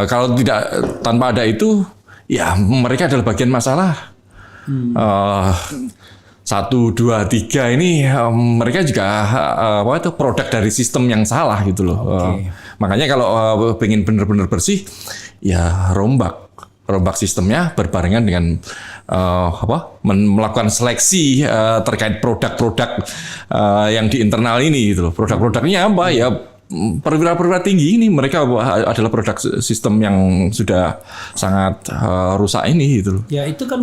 Kalau tidak, tanpa ada itu ya mereka adalah bagian masalah. 1, 2, 3 ini mereka juga produk dari sistem yang salah gitu loh. Makanya kalau pengen benar-benar bersih, ya rombak sistemnya berbarengan dengan melakukan seleksi terkait produk-produk yang di internal ini gitu loh. Produk-produknya apa ya? Perwira-perwira tinggi ini mereka adalah produk sistem yang sudah sangat rusak ini gitu loh. Ya itu kan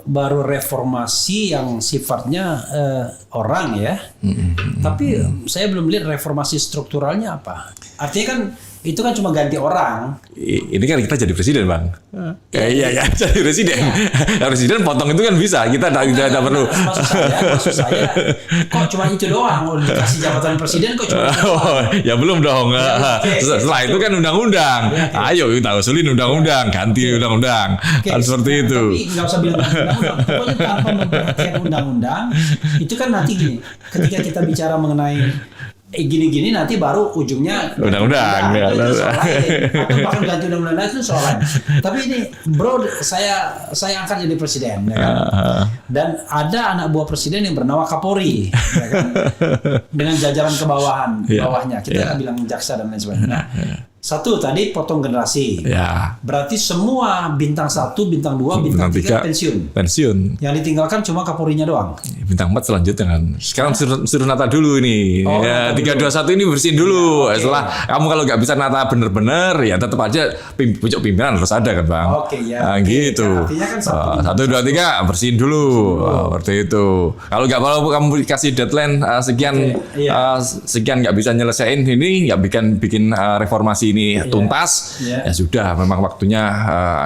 baru reformasi yang sifatnya orang ya. Tapi saya belum lihat reformasi strukturalnya apa. Artinya kan itu kan cuma ganti orang. Ini kan kita jadi presiden Bang. Iya jadi presiden. Ya. Presiden potong itu kan bisa. Kita tidak perlu. Maksud saya kok cuma itu doang. Dikasih jabatan presiden kok cuma ya belum dong. Setelah itu kan undang-undang. Ayo kita usulin undang-undang. Ganti undang-undang. Kan seperti itu. Tapi nggak usah bilang undang-undang. Pokoknya tanpa memperhatikan undang-undang. Itu kan nanti gini. Ketika kita bicara mengenai gini-gini nanti baru ujungnya Undang-undang. itu soal lain. Atau bahkan ganti undang-undang itu soal lain. Tapi ini bro, saya angkat jadi presiden, ya kan? Dan ada anak buah presiden yang bernama Kapolri, ya kan? Dengan jajaran bawahnya. Kita nggak bilang jaksa dan lain sebagainya. Nah, satu tadi potong generasi. Ya. Berarti semua bintang 1, bintang 2, bintang 3 pensiun. Pensiun. Yang ditinggalkan cuma Kapolrinya doang. Bintang 4 selanjutnya kan. Sekarang suruh nata dulu ini. Oh, ya 321 ini bersihin dulu. Ya, okay. Setelah kamu kalau nggak bisa nata bener-bener ya tetap aja pucuk pimpinan harus ada kan Bang. Oke ya. Nah, gitu. Artinya kan 1, 2, 3 bersihin dulu. Seperti itu. Kalau nggak mau kamu kasih deadline sekian sekian nggak bisa nyelesain ini, nggak bikin reformasi ini tuntas, ya sudah, memang waktunya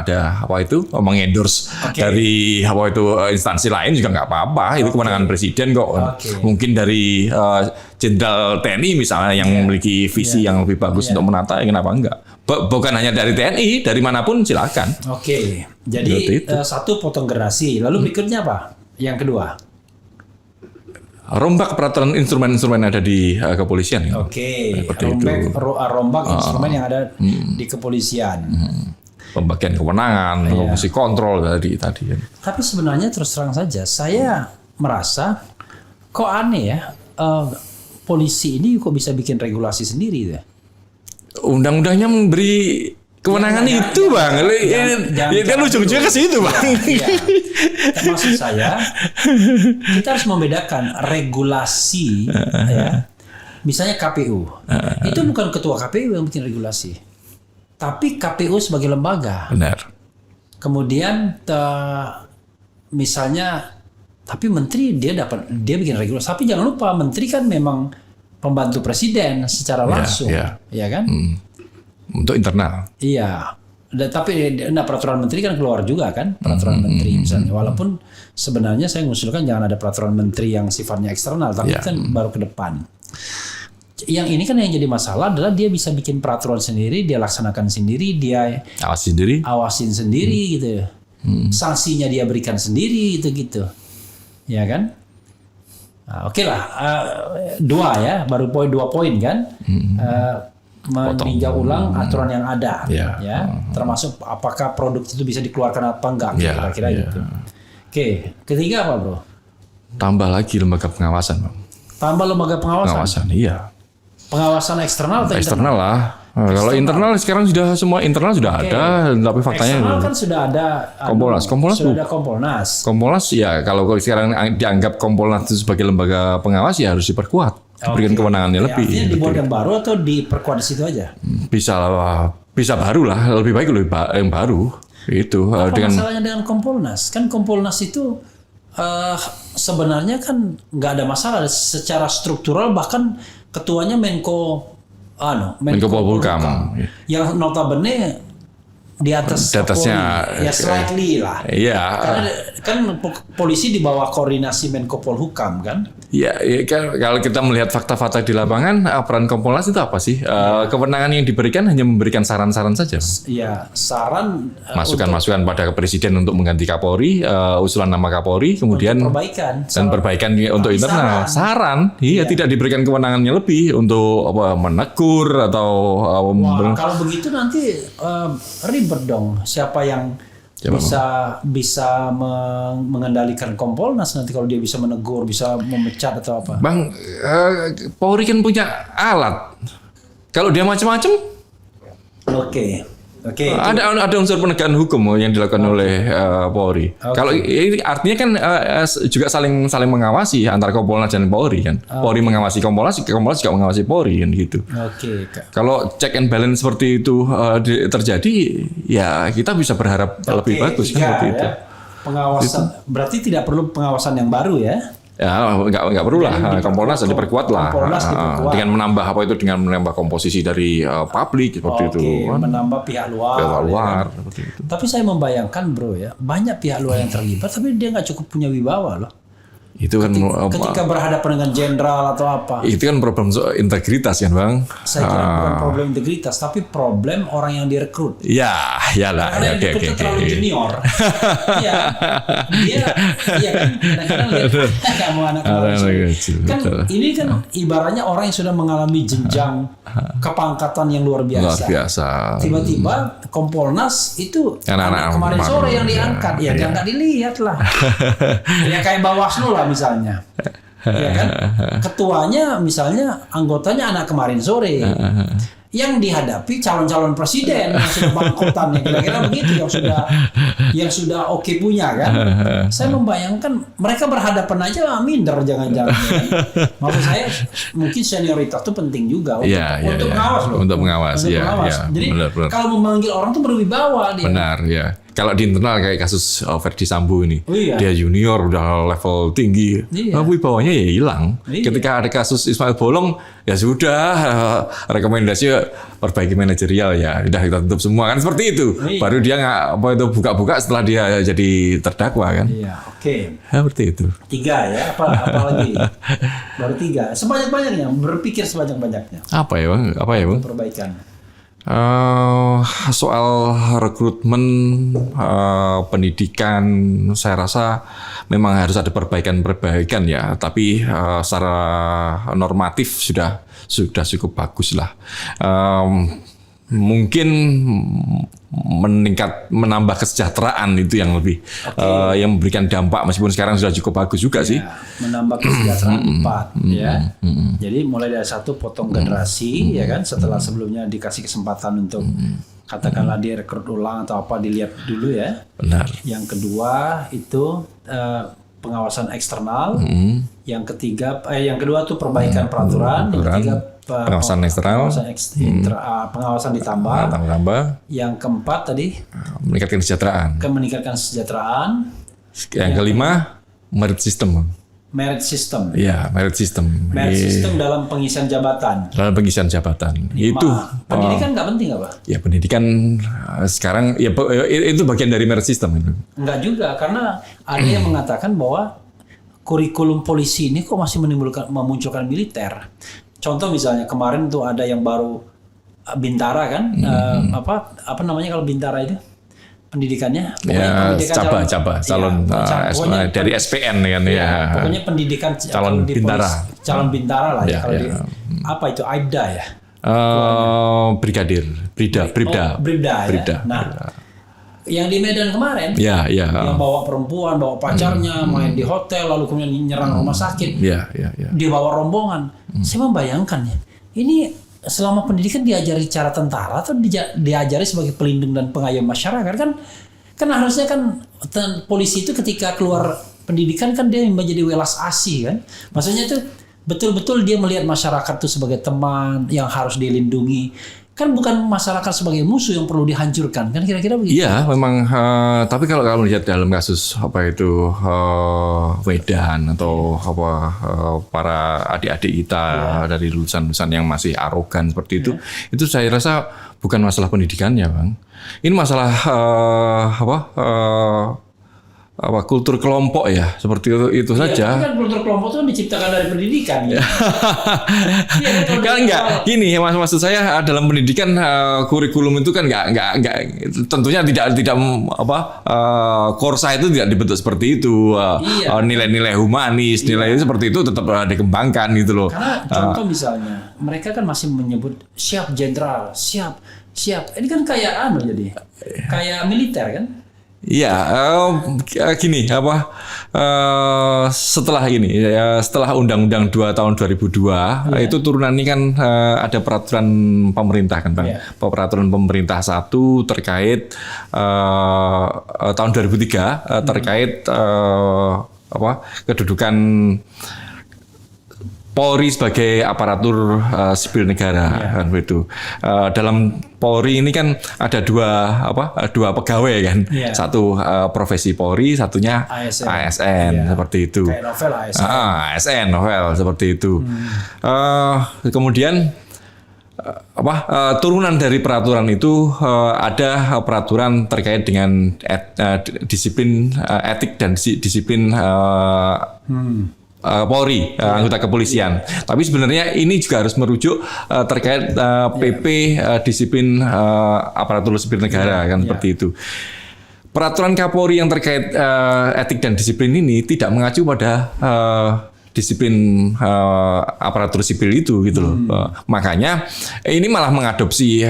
ada apa itu mengendorse dari apa itu instansi lain juga nggak apa-apa, itu kewenangan presiden kok. Mungkin dari Jenderal TNI misalnya yang memiliki visi yang lebih bagus untuk menata, ya kenapa enggak? Bukan hanya dari TNI, dari manapun silakan. Oke, jadi satu potong generasi, lalu berikutnya apa? Yang kedua? Rombak peraturan instrumen-instrumen yang ada di kepolisian. Oke, rombak instrumen yang ada di kepolisian. Pembagian kewenangan, fungsi kontrol tadi. Tapi sebenarnya terus terang saja, saya merasa kok aneh ya, polisi ini kok bisa bikin regulasi sendiri ya? Undang-undangnya memberi kewenangan itu Bang. Kan ujung-ujungnya ke situ Bang. Ya. Maksud saya, kita harus membedakan regulasi ya. Misalnya KPU. Itu bukan ketua KPU yang bikin regulasi. Tapi KPU sebagai lembaga. Benar. Kemudian misalnya tapi menteri dia bikin regulasi. Tapi jangan lupa menteri kan memang pembantu presiden secara langsung. Ya kan? Untuk internal. Iya. Tapi peraturan menteri kan keluar juga kan, peraturan menteri misalnya. Walaupun sebenarnya saya mengusulkan jangan ada peraturan menteri yang sifatnya eksternal, tapi kan baru ke depan. Yang ini kan yang jadi masalah adalah dia bisa bikin peraturan sendiri, dia laksanakan sendiri, dia awasin sendiri gitu. Sanksinya dia berikan sendiri gitu. Ya kan? Nah, oke lah, 2 ya, baru 2 poin kan. Meninjau ulang aturan yang ada, termasuk apakah produk itu bisa dikeluarkan apa enggak, kira-kira gitu. Oke, ketiga apa bro? Tambah lagi lembaga pengawasan, Bang. Tambah lembaga pengawasan? Iya. Pengawasan eksternal atau eksternal lah. Kalau internal sekarang semua internal sudah ada, tapi faktanya eksternal kan sudah ada Kompolnas sudah ada Kompolnas. Kompolnas ya, kalau sekarang dianggap Kompolnas itu sebagai lembaga pengawas ya harus diperkuat, diberikan kewenangannya lebih. Artinya dibuat yang baru atau diperkuat di situ aja? Bisa baru lah, lebih baik yang baru. Itu apa masalahnya dengan Kompolnas? Kan Kompolnas itu sebenarnya kan nggak ada masalah secara struktural, bahkan ketuanya Menko Polhukam yang notabene di atasnya ya slightly lah. Iya. Karena kan polisi di bawah koordinasi Menko Polhukam kan. Ya, kalau kita melihat fakta-fakta di lapangan, peran Kompolnas itu apa sih? Kewenangan yang diberikan hanya memberikan saran-saran saja. Iya, saran. Masukan-masukan pada Presiden untuk mengganti Kapolri, usulan nama Kapolri, kemudian perbaikan untuk internal. Saran, tidak diberikan kewenangannya lebih untuk menegur atau. Kalau begitu nanti ribet dong. Siapa yang bisa mengendalikan Kompolnas nanti kalau dia bisa menegur, bisa memecat atau apa? Bang, Polri kan punya alat. Kalau dia macam-macam, ada unsur penegakan hukum yang dilakukan oleh Polri. Kalau ini artinya kan juga saling mengawasi antara Kompolnas dan Polri kan. Polri mengawasi Kompolnas juga mengawasi Polri kan gitu. Kalau check and balance seperti itu terjadi, ya kita bisa berharap lebih bagus kan seperti itu. Pengawasan berarti tidak perlu pengawasan yang baru ya? Ya nggak perlu lah, Kompolnas diperkuat lah dengan menambah dengan menambah komposisi dari publik seperti itu. Menambah pihak luar. Seperti itu. Tapi saya membayangkan bro ya, banyak pihak luar yang terlibat, tapi dia nggak cukup punya wibawa loh. Itu kan Ketika berhadapan dengan jenderal atau apa. itu kan problem soal integritas kan Bang. Saya kira bukan problem integritas, tapi problem orang yang direkrut. Ya, iyalah. Karena Ya, yang oke, direkrut oke, terlalu oke. junior. Iya, dia, iya kan. Kadang-kadang lihat kamu anak kemarin sore. Kan ini kan ibaratnya orang yang sudah mengalami jenjang kepangkatan yang luar Luar biasa. biasa. Tiba-tiba Kompolnas itu Anak-anak kemarin sore yang ya. diangkat, ya nggak dilihat lah. Ya kayak Bawaslu lah misalnya. Ya kan? Ketuanya misalnya anggotanya anak kemarin sore. Yang dihadapi calon-calon presiden yang sudah bangkotan, ya kira-kira begitu, yang sudah oke punya kan. Saya membayangkan mereka berhadapan aja minder jangan-jangan. Kan? Maksud saya mungkin senioritas itu penting juga untuk mengawas loh. Untuk mengawas, Untuk ya, mengawas. ya. Jadi Benar. kalau memanggil orang tuh berwibawa dia. Benar, ya. Kalau di internal kayak kasus Verdi Sambo ini, Oh, iya. dia junior udah level tinggi, Iya. wibawanya ya hilang. Iya. Ketika ada kasus Ismail Bolong, ya sudah, rekomendasi perbaiki manajerial ya, udah kita tutup semua kan seperti itu. Iya. Baru dia nggak apa itu buka-buka setelah dia jadi terdakwa kan, Iya, oke. seperti itu. 3 ya, apa lagi? Baru 3. Sebanyak-banyaknya, berpikir sebanyak-banyaknya. Apa ya bang? Apa ya bang? Perbaikan. Soal rekrutmen, pendidikan, saya rasa memang harus ada perbaikan ya. Tapi secara normatif sudah cukup bagus lah. Mungkin menambah kesejahteraan itu yang lebih yang memberikan dampak, meskipun sekarang sudah cukup bagus juga sih. Ya, menambah kesejahteraan 4 ya. Jadi mulai dari 1 potong generasi ya kan, setelah sebelumnya dikasih kesempatan untuk katakanlah direkrut ulang atau apa, dilihat dulu ya. Benar. Yang kedua itu pengawasan eksternal. Yang kedua tuh perbaikan peraturan. Yang ketiga pengawasan eksternal. Pengawasan ditambah. Yang keempat tadi Meningkatkan kesejahteraan. meningkatkan kesejahteraan. Yang kelima, merit system. Merit system. Iya, merit system. Merit system dalam pengisian jabatan. Dalam pengisian jabatan. Itu Pendidikan nggak penting apa? ya pendidikan sekarang ya itu bagian dari merit system itu. Enggak juga, karena ada yang mengatakan bahwa kurikulum polisi ini kok masih memunculkan militer. Contoh misalnya kemarin tuh ada yang baru Bintara kan, apa namanya kalau Bintara itu pendidikannya? Ya, calon dari SPN kan ya. Pokoknya pendidikan calon Bintara. Calon Bintara lah ya. Kalau apa itu Aibda ya? Brigadir, Bribda. Ya. Nah, yang di Medan kemarin, yang bawa perempuan, bawa pacarnya, main di hotel, lalu kemudian nyerang rumah sakit, dia bawa rombongan. Saya membayangkan ya, ini selama pendidikan diajari cara tentara atau diajari sebagai pelindung dan pengayom masyarakat kan harusnya kan polisi itu ketika keluar pendidikan kan dia menjadi welas asih kan, maksudnya itu betul-betul dia melihat masyarakat itu sebagai teman yang harus dilindungi. Kan bukan masyarakat sebagai musuh yang perlu dihancurkan, kan kira-kira begitu? Iya, memang. Tapi kalau lihat dalam kasus apa itu Medan atau para adik-adik kita dari lulusan-lulusan yang masih arogan seperti itu saya rasa bukan masalah pendidikannya, Bang. Ini masalah kultur kelompok ya, seperti itu saja. Tapi kan kultur kelompok itu kan diciptakan dari pendidikan. Ya. Kan enggak, gini maksud saya dalam pendidikan kurikulum itu kan enggak tentunya tidak Korsa itu tidak dibentuk seperti itu. Nilai-nilai humanis, nilai seperti itu tetap dikembangkan gitu loh. Karena contoh misalnya, mereka kan masih menyebut siap jenderal, siap. Ini kan kayak jadi kayak militer kan? Iya, gini setelah Undang-Undang 2 tahun 2002 itu turunan ini kan ada peraturan pemerintah kan Bang, peraturan pemerintah 1 terkait tahun 2003 terkait kedudukan Polri sebagai aparatur sipil negara kan begitu. Dalam Polri ini kan ada dua pegawai kan. Satu profesi Polri, satunya ASN seperti itu. Kayak novel ASN. ASN novel seperti itu. Kemudian turunan dari peraturan itu ada peraturan terkait dengan disiplin etik dan disiplin Polri, anggota kepolisian. Tapi sebenarnya ini juga harus merujuk terkait PP disiplin aparatur sipil negara kan seperti itu. Peraturan Kapolri yang terkait etik dan disiplin ini tidak mengacu pada disiplin aparatur sipil itu gitu loh. Makanya ini malah mengadopsi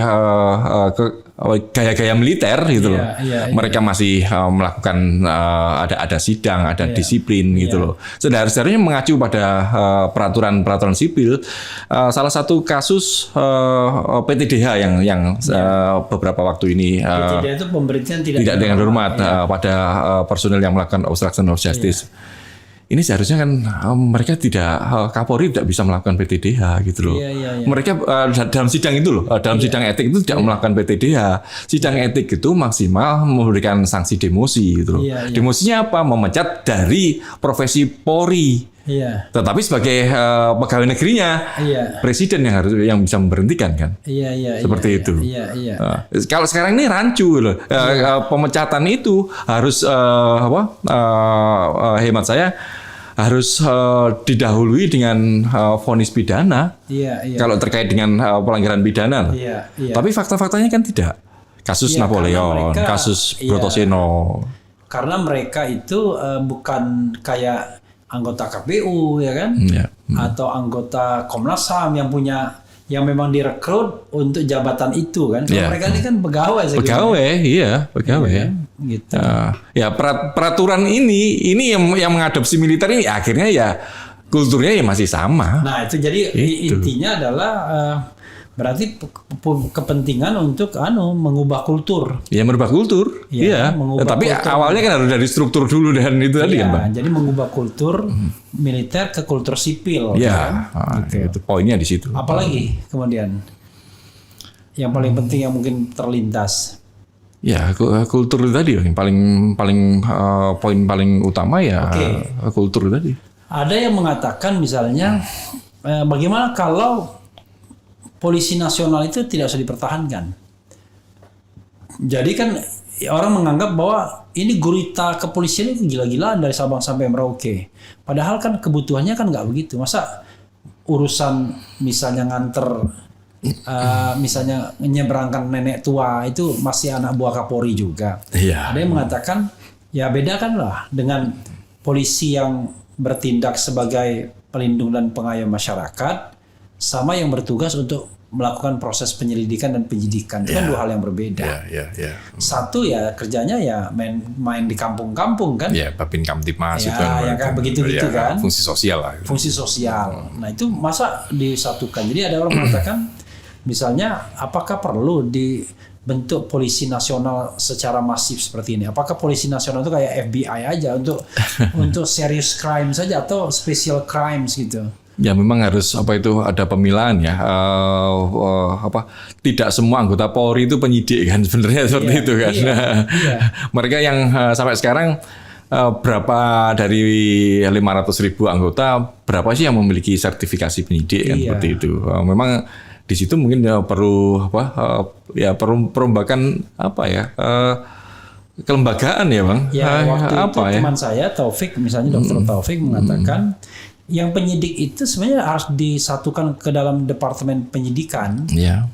gaya-gaya militer gitu loh. Mereka masih melakukan ada sidang, ada disiplin gitu loh. Seharusnya mengacu pada peraturan sipil. Salah satu kasus PTDH yang beberapa waktu ini PTDH itu pemberhentian tidak dengan hormat pada personel yang melakukan obstruction of justice. Ini seharusnya kan mereka Kapolri tidak bisa melakukan PTDH gitu loh. Mereka dalam sidang itu loh, dalam sidang etik itu tidak melakukan PTDH. Sidang etik itu maksimal memberikan sanksi demosi gitu loh. Demosinya apa? Memecat dari profesi Polri. Tetapi sebagai pegawai negerinya, presiden yang bisa memberhentikan kan. Seperti itu. Kalau sekarang ini rancu loh. Pemecatan itu harus hemat saya harus didahului dengan vonis pidana. Kalau terkait dengan pelanggaran pidana. Tapi fakta-faktanya kan tidak. Kasus Napoleon, kasus Brotoseno. Karena mereka itu bukan kayak anggota KPU ya kan, atau anggota Komnas HAM yang memang direkrut untuk jabatan itu kan. Kalau mereka ini kan pegawai. Pegawai. Gitu. Peraturan ini yang mengadopsi militer ini akhirnya ya kulturnya ya masih sama. Nah itu jadi intinya adalah berarti kepentingan untuk mengubah kultur. Ya merubah kultur. Tapi kultur. Awalnya kan harus dari struktur dulu dan itu tadi kan, Bang. Jadi mengubah kultur militer ke kultur sipil. Itu poinnya di situ. Apalagi kemudian yang paling penting yang mungkin terlintas. Ya kultur tadi yang paling poin paling utama ya kultur tadi. Ada yang mengatakan misalnya bagaimana kalau polisi nasional itu tidak usah dipertahankan. Jadi kan orang menganggap bahwa ini gurita kepolisian itu gila-gilaan dari Sabang sampai Merauke. Padahal kan kebutuhannya kan nggak begitu. Masa urusan misalnya nganter, misalnya menyeberangkan nenek tua itu masih anak buah Kapolri juga. Ada yang mengatakan ya bedakanlah dengan polisi yang bertindak sebagai pelindung dan pengayom masyarakat sama yang bertugas untuk melakukan proses penyelidikan dan penyidikan. Itu kan dua hal yang berbeda. Satu ya kerjanya ya main di kampung-kampung kan. Babin Kamtipmas itu kan. Ya kayak begitu-gitu kan. Fungsi sosial lah. Fungsi sosial. Nah itu masa disatukan. Jadi ada orang mengatakan misalnya apakah perlu dibentuk polisi nasional secara masif seperti ini? Apakah polisi nasional itu kayak FBI aja untuk serious crime saja atau special crimes gitu? Ya memang harus ada pemilahan ya. Tidak semua anggota Polri itu penyidik kan sebenarnya seperti itu kan. Mereka yang sampai sekarang berapa dari 500.000 anggota berapa sih yang memiliki sertifikasi penyidik kan seperti itu. Memang di situ mungkin perlu perombakan kelembagaan ya Bang. Waktu itu teman saya Taufik misalnya Dr. Taufik mengatakan yang penyidik itu sebenarnya harus disatukan ke dalam departemen penyidikan.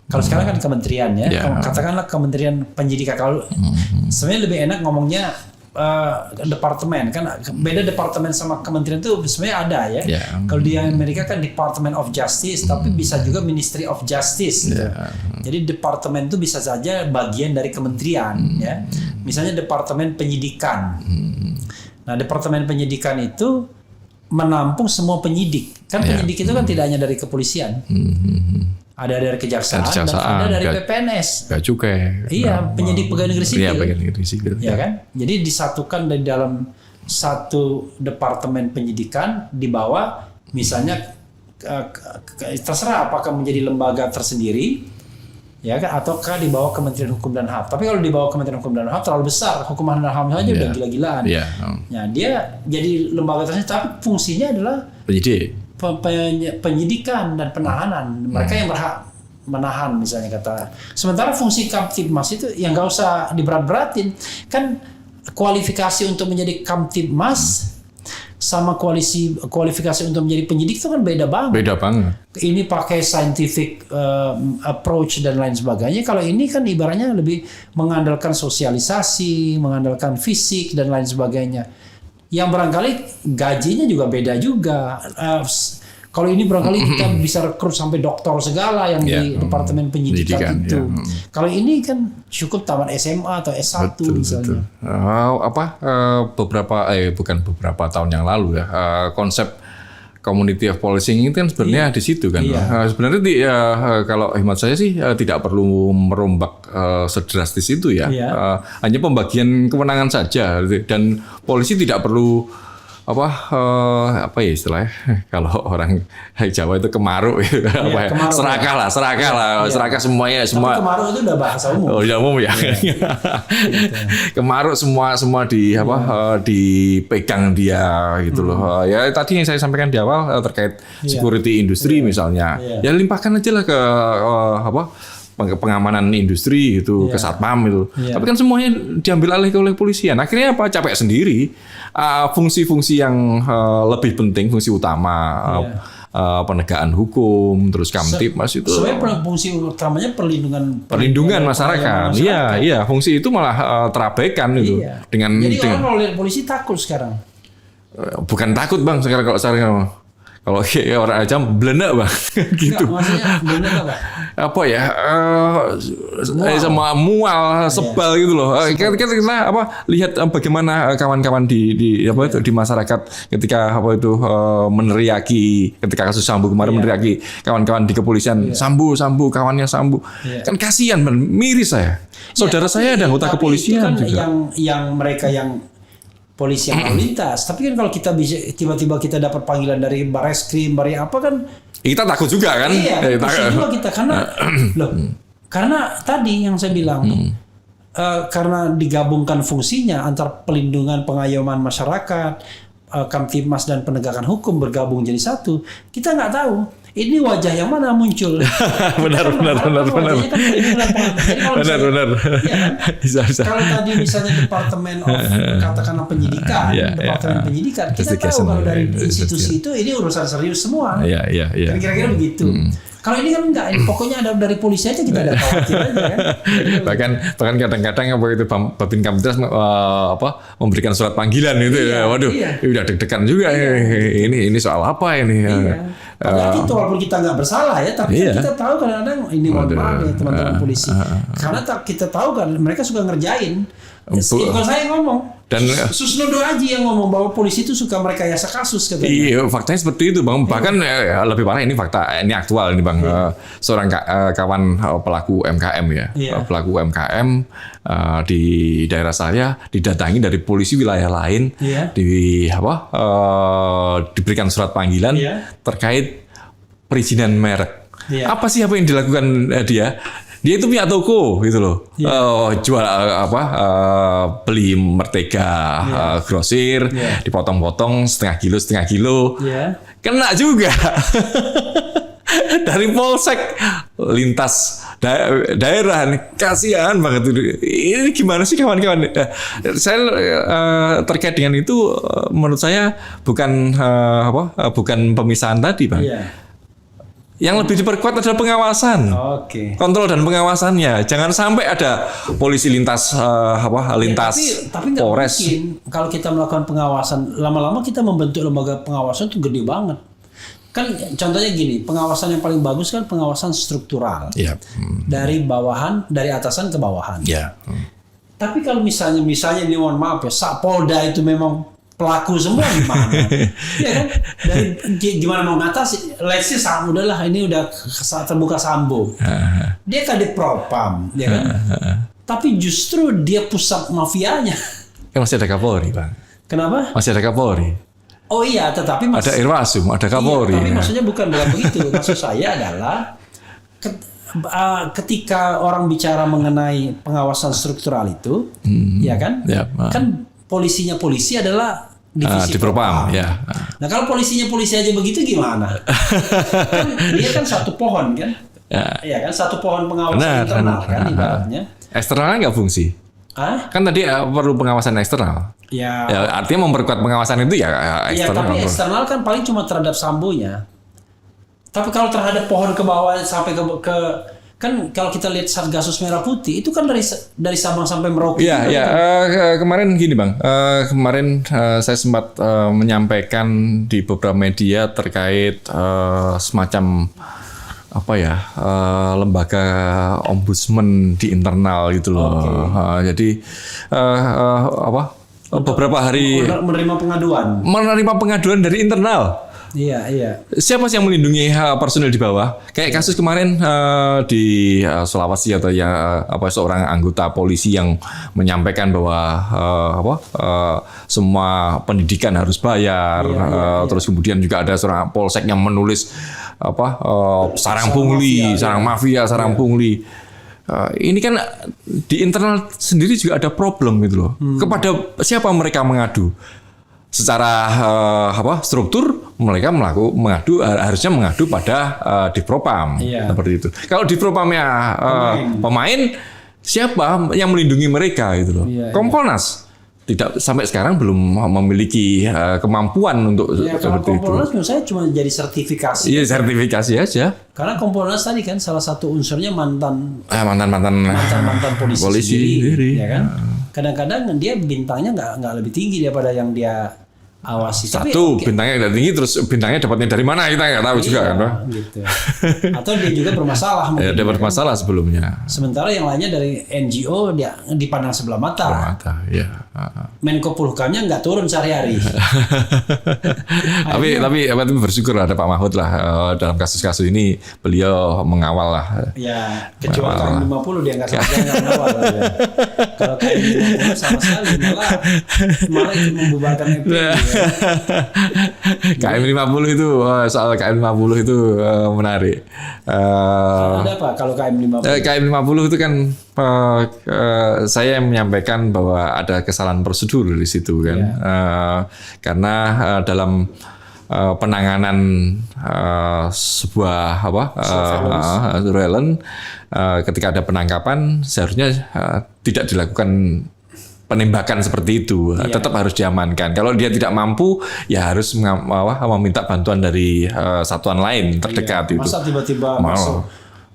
Kalau sekarang kan kementerian ya, katakanlah kementerian penyidikan. Kalau sebenarnya lebih enak ngomongnya departemen kan, beda departemen sama kementerian itu sebenarnya ada ya. Kalau di Amerika kan Department of Justice, tapi bisa juga Ministry of Justice. Gitu. Jadi departemen itu bisa saja bagian dari kementerian ya. Misalnya departemen penyidikan. Nah departemen penyidikan itu menampung semua penyidik. Kan penyidik itu kan tidak hanya dari kepolisian. Ada dari kejaksaan dan ada dari PPNS. Bea Cukai. Penyidik pegawai negeri sipil. Pegawai negeri sipil. Ya kan? Jadi disatukan di dalam satu departemen penyidikan di bawah misalnya terserah apakah menjadi lembaga tersendiri ya kan ataukah di bawah Kementerian Hukum dan HAM. Tapi kalau di bawah Kementerian Hukum dan HAM terlalu besar, Hukum dan HAM saja udah gila-gilaan. Ya, dia jadi lembaga tersendiri tapi fungsinya adalah penyidikan dan penahanan. Mereka yang berhak menahan misalnya kata. Sementara fungsi Kamtibmas itu yang nggak usah diberat-beratin. Kan kualifikasi untuk menjadi Kamtibmas sama kualifikasi untuk menjadi penyidik itu kan beda banget. Beda banget. Ini pakai scientific approach dan lain sebagainya. Kalau ini kan ibaratnya lebih mengandalkan sosialisasi, mengandalkan fisik dan lain sebagainya. Yang barangkali gajinya juga beda juga. Kalau ini barangkali kita bisa rekrut sampai doktor segala yang di Departemen Penyidikan itu. Kalau ini kan cukup tamat SMA atau S1 misalnya. Bukan beberapa tahun yang lalu ya, konsep community of policing itu kan sebenarnya di situ kan. Sebenarnya kalau hemat saya sih tidak perlu merombak sedrastis itu ya. Hanya pembagian kewenangan saja dan polisi tidak perlu apa ya istilahnya kalau orang Jawa itu kemaruk serakah lah semuanya semua. Tapi kemaruk itu udah bahasa umum. Oh, umum ya. Kemaruk semua dipegang dia gitu loh. Ya tadi yang saya sampaikan di awal terkait security industri misalnya. Ya limpahkan aja lah ke pengamanan industri itu ke Satpam itu. Tapi kan semuanya diambil alih oleh polisian. Akhirnya apa? Capek sendiri. Fungsi-fungsi yang lebih penting, fungsi utama penegakan hukum, terus Kamtibmas itu. Sebenarnya fungsi utamanya perlindungan masyarakat. Iya, fungsi itu malah terabaikan itu. Jadi orang kalau lihat polisi takut sekarang. Bukan takut Bang sekarang kalau orang aja belenak Bang gitu. Maksudnya belenak apa? Apa ya? Sama mual, sebal gitu loh. Kita lihat bagaimana kawan-kawan di masyarakat ketika meneriaki ketika kasus Sambo kemarin meneriaki kawan-kawan di kepolisian Sambo kawannya Sambo. Kan kasihan miris saya. Saudara saya ada anggota kepolisian itu kan juga. yang mereka yang polisi yang lalu lintas. Tapi kan kalau kita bisa tiba-tiba kita dapat panggilan dari Bareskrim, apa kan kita takut juga kan? Iya, takut juga kita karena tadi yang saya bilang karena digabungkan fungsinya antara pelindungan pengayoman masyarakat, Kamtibmas dan penegakan hukum bergabung jadi satu. Kita nggak tahu ini wajah yang mana muncul. benar. Kalau tadi misalnya Departemen of katakanlah penyidikan, Departemen penyidikan, kita tahu kalau dari institusi itu ini urusan serius semua. Kira-kira begitu. Kalau ini kan enggak, pokoknya ada dari polisi aja kita ada khawatir aja kan. Bahkan kadang-kadang Babin Kamtibmas memberikan surat panggilan itu waduh, udah deg-degan juga ini soal apa ini. Padahal itu walaupun kita nggak bersalah ya, tapi kita tahu kadang-kadang ini mohon maaf ya teman-teman polisi. Karena kita tahu kan mereka suka ngerjain. Bukan saya yang ngomong. Dan Susnodo Aji yang ngomong bahwa polisi itu suka merekayasa kasus katanya. Iya, faktanya seperti itu Bang. Bahkan lebih parah ini fakta, ini aktual ini Bang. Seorang kawan pelaku UMKM pelaku UMKM di daerah saya didatangi dari polisi wilayah lain, diberikan surat panggilan terkait perizinan merek. Apa yang dilakukan dia? Dia itu punya toko gitu loh, jual beli Mertega grosir, dipotong-potong setengah kilo, kena juga dari polsek lintas daerah nih, kasihan banget itu. Ini gimana sih kawan-kawan? Saya terkait dengan itu, menurut saya bukan pemisahan tadi Bang. Yang lebih diperkuat adalah pengawasan, kontrol dan pengawasannya. Jangan sampai ada polisi lintas tapi nggak Polres. mungkin kalau kita melakukan pengawasan, lama-lama kita membentuk lembaga pengawasan itu gede banget. Kan contohnya gini, pengawasan yang paling bagus kan pengawasan struktural, dari bawahan, dari atasan ke bawahan. Tapi kalau misalnya ini mohon maaf ya, Sapolda itu memang pelaku semua gimana? Ya kan? Dari gimana mau ngatasi? Let's say udahlah ini udah terbuka Sambo. Dia Kadipropam, ya kan? Tapi justru dia pusat mafianya. Masih ada Kapolri, Bang. Kenapa? Masih ada Kapolri. Oh iya, tetapi ada Irwasum, ada Kapolri. Tapi maksudnya bukan begitu. Maksud saya adalah ketika orang bicara mengenai pengawasan struktural itu, ya kan? Kan polisinya polisi adalah divisi Propam. Nah kalau polisinya polisi aja begitu gimana? Kan dia kan satu pohon kan? Iya kan, satu pohon pengawasan Benar, internal benar. kan ibaratnya. Eksternalnya nggak fungsi. Kan tadi perlu pengawasan eksternal. Ya. Ya, artinya memperkuat pengawasan itu ya Iya, eksternal. tapi eksternal kan paling cuma terhadap sambonya. Tapi kalau terhadap pohon ke bawah sampai ke kan kalau kita lihat Satgasus Merah Putih itu kan dari Sabang sampai Merauke. Iya, iya. Kemarin gini Bang, kemarin saya sempat menyampaikan di beberapa media terkait semacam apa ya lembaga ombudsman di internal gitu loh. Jadi apa beberapa hari menerima pengaduan dari internal. Iya, iya. Siapa sih yang melindungi personil di bawah? Kayak kasus kemarin di Sulawesi atau ya seorang anggota polisi yang menyampaikan bahwa semua pendidikan harus bayar. Terus kemudian juga ada seorang polsek yang menulis sarang pungli, sarang mafia, sarang pungli. Ini kan di internal sendiri juga ada problem gitu loh. Kepada siapa mereka mengadu? Secara struktur mereka harusnya mengadu pada Divpropam seperti itu. Kalau Divpropamnya pemain, siapa yang melindungi mereka gitu loh? Kompolnas tidak sampai sekarang belum memiliki kemampuan untuk seperti itu. Kompolnas menurut saya cuma jadi sertifikasi. Iya, sertifikasi aja. Karena Kompolnas tadi kan salah satu unsurnya mantan polisi sendiri. Ya kan? Kadang-kadang dia bintangnya nggak lebih tinggi daripada yang dia awasi. Bintangnya nggak tinggi, terus bintangnya dapatnya dari mana kita nggak tahu juga kan, Pak? Gitu. Atau dia juga bermasalah mungkin. Dia bermasalah sebelumnya. Sementara yang lainnya dari NGO dia dipandang sebelah mata. Ya. Menko Polhukamnya nggak turun sehari-hari. tapi bersyukur ada Pak Mahfud lah dalam kasus-kasus ini beliau mengawal lah. Ya, kecuali KM50 dia nggak ngawal. Kalau KM50 sama sekali malah ikut membubarkan FPI. KM50 itu soal KM50 itu menarik. Ada apa kalau KM50? KM50 itu kan saya menyampaikan bahwa ada kesalahan prosedur di situ kan. Karena dalam penanganan sebuah surveillance ketika ada penangkapan seharusnya tidak dilakukan penembakan seperti itu. Tetap harus diamankan. Kalau dia tidak mampu, ya harus meminta bantuan dari satuan lain terdekat itu. Masa tiba-tiba masuk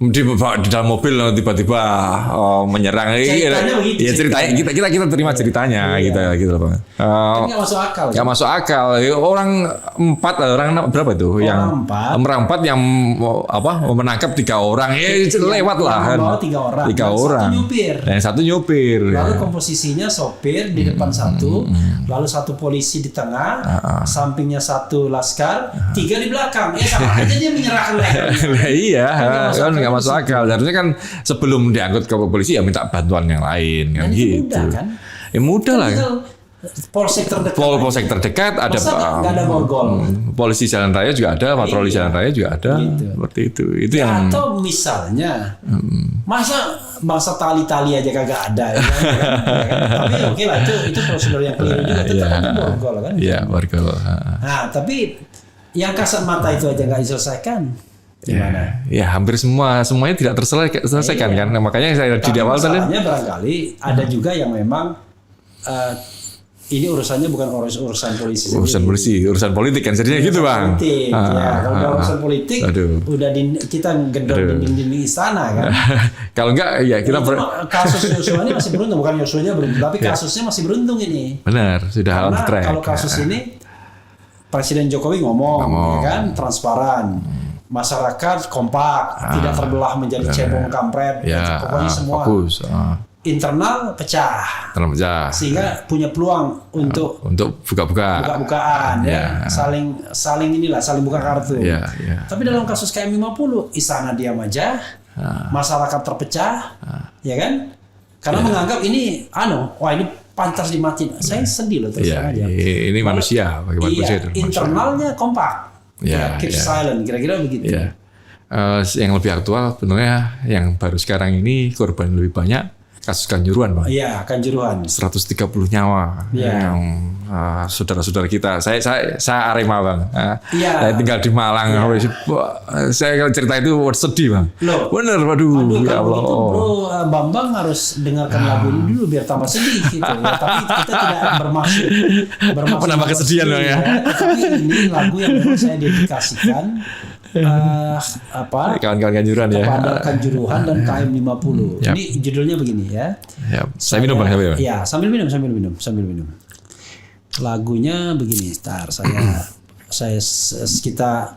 di dalam mobil tiba-tiba menyerang. Ceritanya begitu. Ya ceritanya kita terima ceritanya gitu Pak. Nggak masuk akal. Nggak masuk akal. Orang berapa itu? Yang empat yang menangkap 3 orang. Lewat lah kan. 3 orang. Yang satu nyupir. Lalu komposisinya sopir di depan satu, lalu satu polisi di tengah, sampingnya satu laskar, 3 di belakang. Sama aja dia menyerahkan lehernya. Iya, kan nggak masuk akal. Harusnya kan sebelum diangkut ke polisi ya minta bantuan yang lain kan gitu. Mudah kan? Ya mudah lah. Polsek terdekat. Polsek terdekat ada nggak ada borgol. Polisi jalan raya juga ada, patroli jalan raya juga ada. Gitu. Seperti itu. Itu yang atau misalnya masa bangsa tali-tali aja kagak ada ya kan? Tapi oke lah itu prosedur yang keliru juga tetap ada borgol kan. Iya, borgol. Nah, tapi yang kasat mata itu aja nggak diselesaikan. Gimana? Ya hampir semuanya tidak terselesaikan kan. Nah, makanya saya di awal tadi barangkali ada juga yang memang ini urusannya bukan urusan polisi sendiri. Urusan politik kan jadinya gitu Bang. Politik, kalau urusan politik udah kita gendor dinding istana kan. Kalau enggak ya kita kasus Yosua ini masih beruntung, bukan Yosuanya beruntung, tapi kasusnya masih beruntung ini. Benar, sudah on track. Kalau kasus ini Presiden Jokowi ngomong ya kan, transparan. Masyarakat kompak, tidak terbelah menjadi cebong kampret, pokoknya semua fokus. Internal pecah, sehingga punya peluang untuk buka-bukaan, saling buka kartu. Tapi dalam kasus KM50, istana diam aja, masyarakat terpecah, ya kan? Karena menganggap ini, ini pantas dimatiin. Saya sedih loh terus aja. Ini manusia, bagaimana prosedur? Internalnya kompak. Keep silent, kira-kira begitu. Yang lebih aktual sebenarnya yang baru sekarang ini korban lebih banyak Kasus Kanjuruhan, Bang. Iya, Kanjuruhan. 130 nyawa yang saudara-saudara kita. Saya Arema, Bang. Saya tinggal di Malang. Saya kalau cerita itu sedih, Bang. Loh. Bener, waduh, ya Allah. Begitu, Bro, Bambang harus dengarkan lagu ini dulu biar tambah sedih gitu ya. Tapi kita tidak bermaksud menambah kesedihan, Bang, ya. Tapi ini lagu yang memang saya dedikasikan kawan-kawan Kanjuruhan ya. Kepada Kanjuruhan dan KM 50. Yep. Ini judulnya begini ya. Yep. Saya minum, Bang, ya, sambil minum. Lagunya begini, kita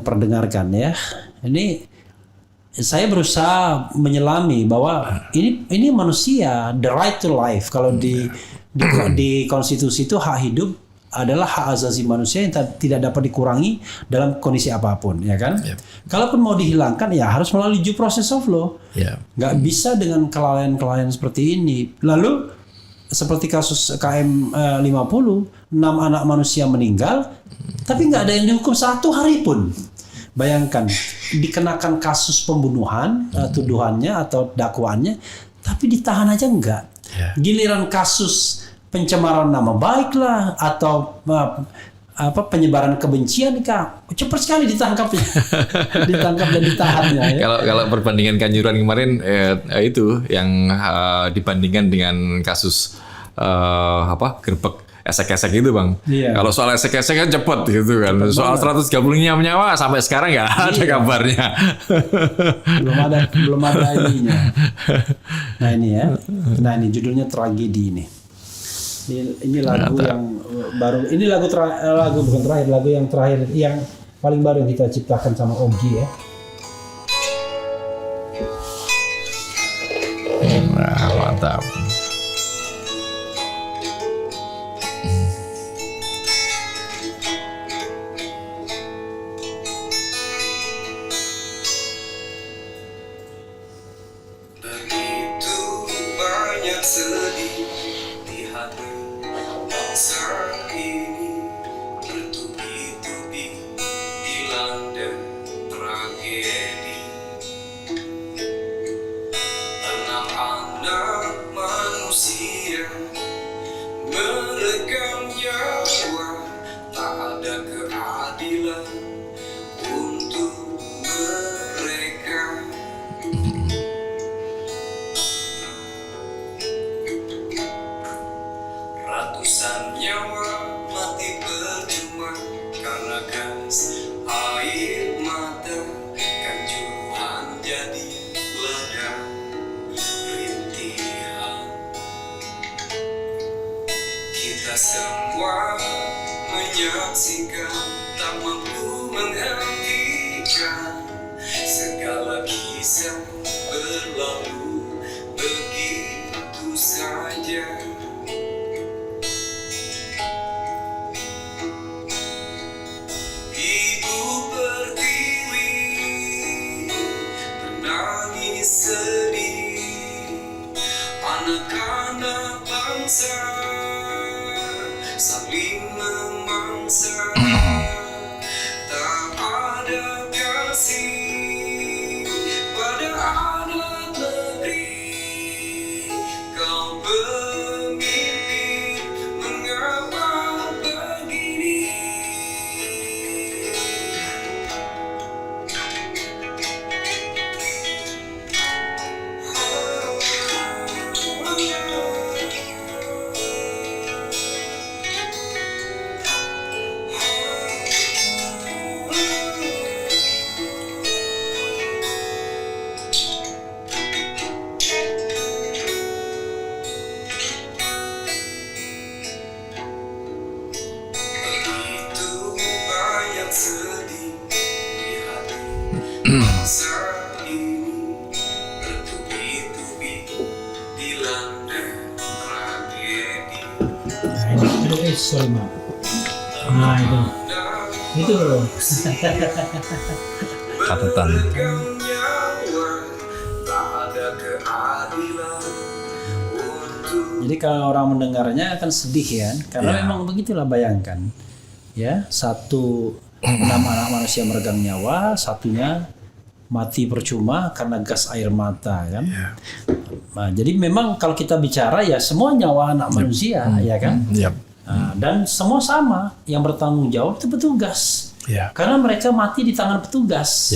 perdengarkan ya. Ini saya berusaha menyelami bahwa ini manusia, the right to life. Kalau di konstitusi itu hak hidup adalah hak asasi manusia yang tidak dapat dikurangi dalam kondisi apapun, ya kan? Yep. Kalaupun mau dihilangkan, ya harus melalui due process of law. Yep. Nggak bisa dengan kelalaian-kelalaian seperti ini. Lalu seperti kasus KM 50, 6 anak manusia meninggal, tapi nggak ada yang dihukum 1 hari pun. Bayangkan, dikenakan kasus pembunuhan, tuduhannya atau dakwaannya, tapi ditahan aja enggak. Yeah. Giliran kasus pencemaran nama baik lah atau penyebaran kebencian, Kak, cepat sekali ditangkapnya, ditangkap dan ditahannya. Ya. Kalau perbandingan Kanjuruhan kemarin itu yang dibandingkan dengan kasus gerbek esek-esek itu, Bang. Iya. Kalau soal esek-esek kan cepat gitu kan. Cepet soal 130 nyawa sampai sekarang nggak ada kabarnya. belum ada ininya. Nah ini ya. Nah ini judulnya Tragedi ini. Ini lagu yang baru. Ini lagu bukan terakhir, lagu yang terakhir, yang paling baru yang kita ciptakan sama Ogi ya. Nah, mantap. Begitu banyak sedih di hati bangsa ini, bertubi-tubi dilanda tragedi. Anak-anak manusia meregang nyawa, tak ada keadilan untuk mereka. Ratusan nyawa mati percuma karena gas air mata. Kanjuruhan jadi ladang rintihan. Kita semua menyaksikan, tak mampu menghentikan segala kisah berlalu begitu saja. Ibu Pertiwi menangis sedih, anak-anak bangsa saling memangsa, tak ada kasih pada anak negeri. Kau pemimpin, mengapa begini? Begitu banyak sedih di hati bangsa ini, bertubi-tubi dilanda tragedi. Nah itu sorry maaf. Nah itu loh. Catatan. Meregang nyawa, tak ada keadilan untuk. Jadi kalau orang mendengarnya akan sedih ya, karena memang begitulah, bayangkan ya, 6 anak manusia meregang nyawa, satunya mati percuma karena gas air mata kan. Nah, jadi memang kalau kita bicara ya semua nyawa anak manusia ya kan. Nah, dan semua sama, yang bertanggung jawab itu petugas. Karena mereka mati di tangan petugas.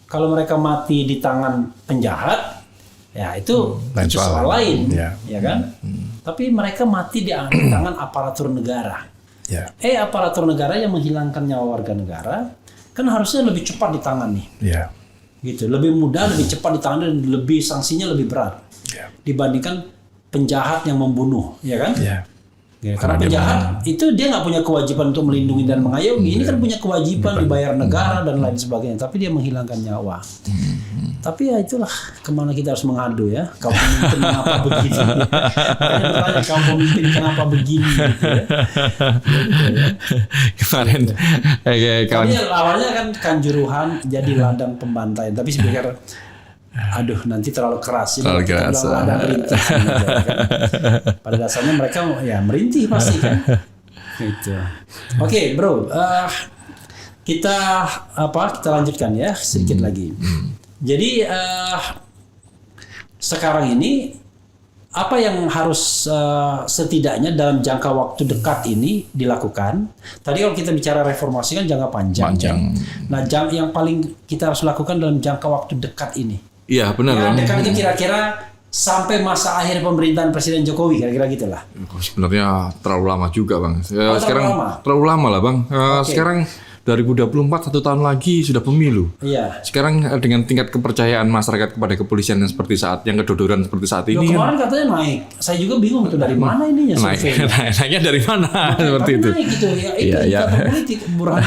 Kalau mereka mati di tangan penjahat, ya itu soal lain, ya kan. Tapi mereka mati di tangan aparatur negara. Aparatur negara yang menghilangkan nyawa warga negara kan harusnya lebih cepat ditangani. Gitu, lebih mudah, lebih cepat ditangani dan lebih sanksinya lebih berat dibandingkan penjahat yang membunuh, ya kan? Karena penjahat itu dia nggak punya kewajiban untuk melindungi dan mengayomi. Ini kan punya kewajiban dibayar negara dan lain sebagainya. Tapi dia menghilangkan nyawa. Tapi ya itulah kemana kita harus mengadu ya. Kaum pemimpin kenapa begini? Bertanya kaum pemimpin kenapa begini? Gitu ya. Kemarin kawan. Tadi awalnya kan Kanjuruhan jadi ladang pembantaian. Tapi saya pikir aduh nanti terlalu keras. Terlalu keras. Ada merintihan aja, kan? Pada dasarnya mereka ya merintih pasti kan. Gitu. Oke, bro. Kita lanjutkan ya sedikit lagi. Jadi sekarang ini apa yang harus setidaknya dalam jangka waktu dekat ini dilakukan? Tadi kalau kita bicara reformasi kan jangka panjang. Nah, yang paling kita harus lakukan dalam jangka waktu dekat ini. Iya benar. Yang dekat itu kira-kira sampai masa akhir pemerintahan Presiden Jokowi, kira-kira gitulah. Sebenarnya terlalu lama juga bang. Sekarang terlalu lama lah bang. Sekarang 2024 1 tahun lagi sudah pemilu. Iya. Sekarang dengan tingkat kepercayaan masyarakat kepada kepolisian yang seperti yang kedodoran seperti saat ini. Kemarin katanya naik. Saya juga bingung itu dari mana ininya surveinya. Naiknya dari mana seperti itu. Naik gitu ya. Itu data politik Burhan.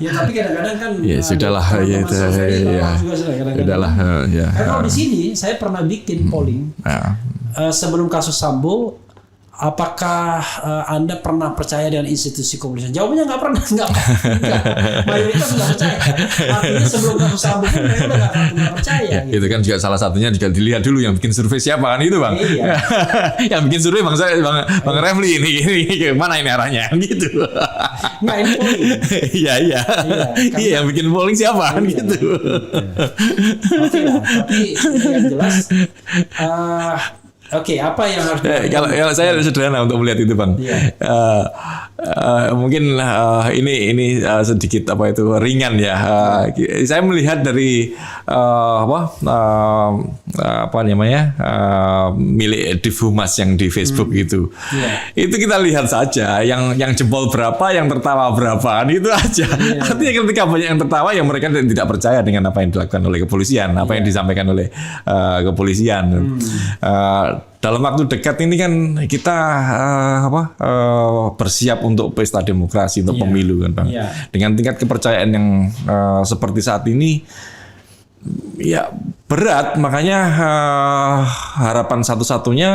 Ya tapi kadang-kadang kan. Ya sudahlah ya itu. Sudahlah ya. Karena di sini saya pernah bikin polling. Sebelum kasus Sambo, apakah Anda pernah percaya dengan institusi kepolisian? Jawabannya nggak pernah. Mayoritas nggak percaya. Artinya sebelum kasus Sambo pun mereka nggak percaya. Ya, gitu. Itu kan juga salah satunya juga dilihat dulu yang bikin survei siapa kan itu bang. Iya. Yang bikin survei bang Refli ini mana ini arahnya gitu. Nggak ini polling. Iya. Iya yang bikin polling siapa kan gitu. Oke lah. Tapi yang jelas. Oke, apa yang harus kalau saya sederhana untuk melihat itu bang. Mungkin ini sedikit ringan ya. Saya melihat dari milik Divhumas yang di Facebook itu. Itu kita lihat saja yang jempol berapa, yang tertawa berapa, kan itu aja. Artinya ketika banyak yang tertawa, yang mereka tidak percaya dengan apa yang dilakukan oleh kepolisian, apa yang disampaikan oleh kepolisian. Dalam waktu dekat ini kan kita bersiap untuk pesta demokrasi, untuk pemilu kan bang. Dengan tingkat kepercayaan yang seperti saat ini, ya berat. Makanya harapan satu-satunya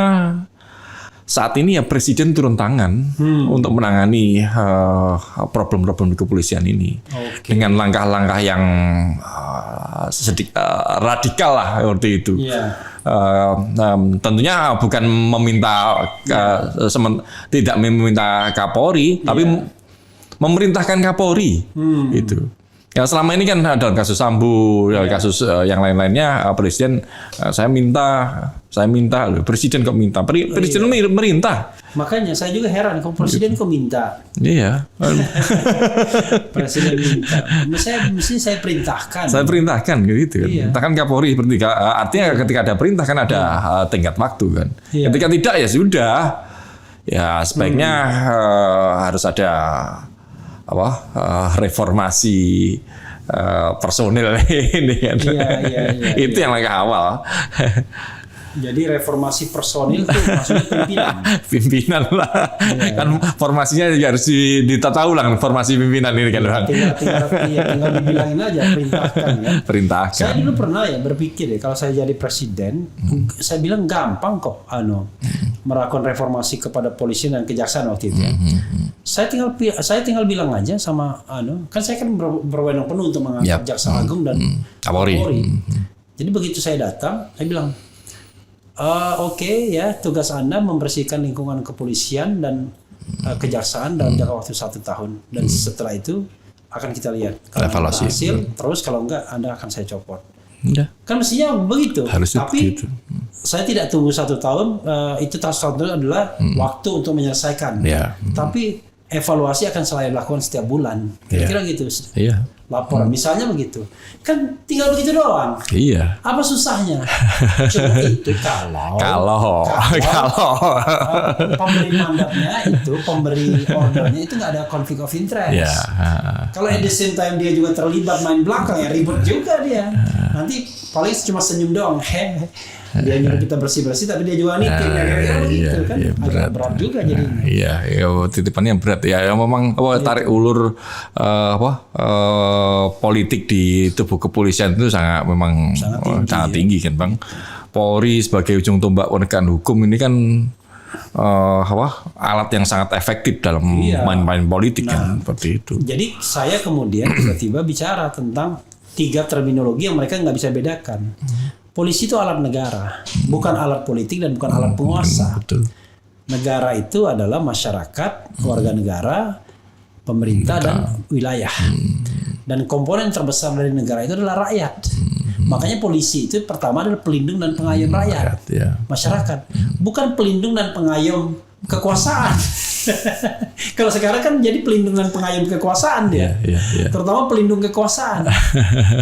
saat ini ya Presiden turun tangan untuk menangani problem-problem di kepolisian ini dengan langkah-langkah yang sedikit radikal lah seperti itu. Tentunya bukan meminta tidak meminta Kapolri, tapi memerintahkan Kapolri itu. Ya selama ini kan dalam kasus Sambo, kasus yang lain-lainnya Presiden saya minta, Presiden kok minta, Presiden merintah. Makanya saya juga heran, kok Presiden kok minta? Iya. Presiden minta. Mesti saya perintahkan. Saya perintahkan gitu. Perintahkan Kapolri seperti artinya ketika ada perintah kan ada tenggat waktu kan. Ketika tidak ya sudah. Ya sebaiknya harus ada reformasi personil ini kan. Itu yang langkah awal. Jadi reformasi personil itu maksudnya pimpinan lah. Kan formasinya juga harus ditata ulang formasi pimpinan ini kan. Tinggal dibilangin aja, perintahkan ya. Perintahkan. Saya dulu pernah berpikir kalau saya jadi presiden, saya bilang gampang kok melakukan reformasi kepada polisi dan kejaksaan waktu itu. Saya tinggal bilang aja sama kan saya kan berwenang penuh untuk mengangkat Jaksa Agung dan Kapolri. Jadi begitu saya datang, saya bilang ya tugas Anda membersihkan lingkungan kepolisian dan kejaksaan dalam jangka waktu 1 tahun dan setelah itu akan kita lihat. Kalau Evaluasi. berhasil, terus kalau enggak Anda akan saya copot. Udah. Kan mestinya begitu. Harusnya Tapi begitu. saya tidak tunggu 1 tahun. Itu tahun adalah waktu untuk menyelesaikan. Ya. Tapi evaluasi akan selalu dilakukan setiap bulan. Kira-kira gitu. Iya. Laporan misalnya begitu. Kan tinggal begitu doang. Iya. Apa susahnya? Cuma itu kalau pemberi mandatnya itu, pemberi ordernya itu nggak ada conflict of interest. Ya. Kalau at the same time dia juga terlibat main belakang ya ribet juga dia. Nanti paling cuma senyum doang. Dia nyuruh kita bersih-bersih tapi dia juga nitip gitu kan. Agak berat juga jadinya. Iya, ya, titipannya berat ya. Ya memang tarik ulur politik di tubuh kepolisian itu memang sangat tinggi kan, Bang. Polri sebagai ujung tombak penegakan hukum ini kan alat yang sangat efektif dalam main-main politik kan, seperti itu. Jadi saya kemudian tiba-tiba bicara tentang 3 terminologi yang mereka nggak bisa bedakan. Polisi itu alat negara, bukan alat politik dan bukan alat penguasa. Betul. Negara itu adalah masyarakat, warga negara, pemerintah dan wilayah. Dan komponen terbesar dari negara itu adalah rakyat. Makanya polisi itu pertama adalah pelindung dan pengayom rakyat, masyarakat, bukan pelindung dan pengayom kekuasaan. Kalau sekarang kan jadi pelindung dan pengayom kekuasaan dia, terutama pelindung kekuasaan.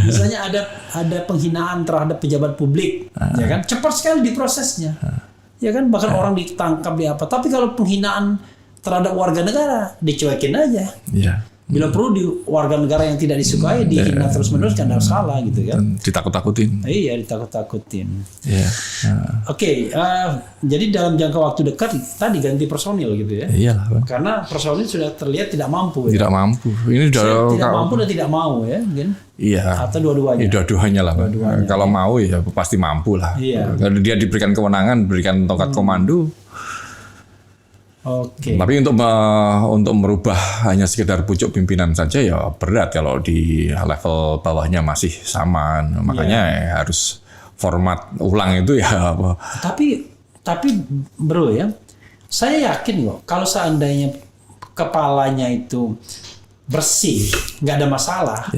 Misalnya ada penghinaan terhadap pejabat publik, ya kan, cepat sekali diprosesnya, ya kan, bahkan orang ditangkap di apa. Tapi kalau penghinaan terhadap warga negara dicuekin aja. Bila perlu di warga negara yang tidak disukai dihina terus-menerus kan harus salah gitu kan. Ditakut-takutin. Iya, ditakut-takutin. Iya. Oke, jadi dalam jangka waktu dekat tadi ganti personil gitu ya. Iyalah, Bang. Karena personil sudah terlihat tidak mampu. Tidak mampu. Ini tidak mampu dan tidak mau ya, mungkin. Iya. Atau dua-duanya. Dua-duanya lah, Bang. Kalau mau ya pasti mampu lah. Iya. Kalau dia diberikan kewenangan, berikan tongkat komando. Oke. Tapi untuk merubah hanya sekedar pucuk pimpinan saja ya berat kalau di level bawahnya masih sama. Makanya harus format ulang itu ya. Tapi bro ya, saya yakin kok kalau seandainya kepalanya itu bersih, nggak ada masalah.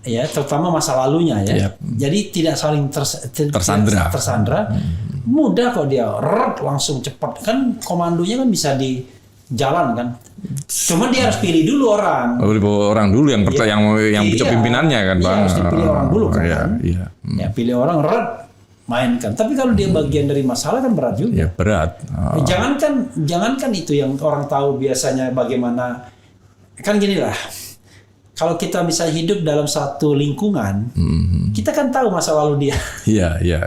Ya, terutama masa lalunya ya. Jadi tidak saling tersandra. Mudah kok dia langsung cepat kan, komandonya kan bisa di jalan kan. Cuma dia harus pilih dulu orang. Orang dulu yang pucuk pimpinannya kan, Bang. Harus dipilih orang dulu kan. Ya pilih orang mainkan. Tapi kalau dia bagian dari masalah kan berat juga. Ya berat. Jangankan itu yang orang tahu biasanya bagaimana. Kan gini lah. Kalau kita bisa hidup dalam satu lingkungan, kita kan tahu masa lalu dia. Iya.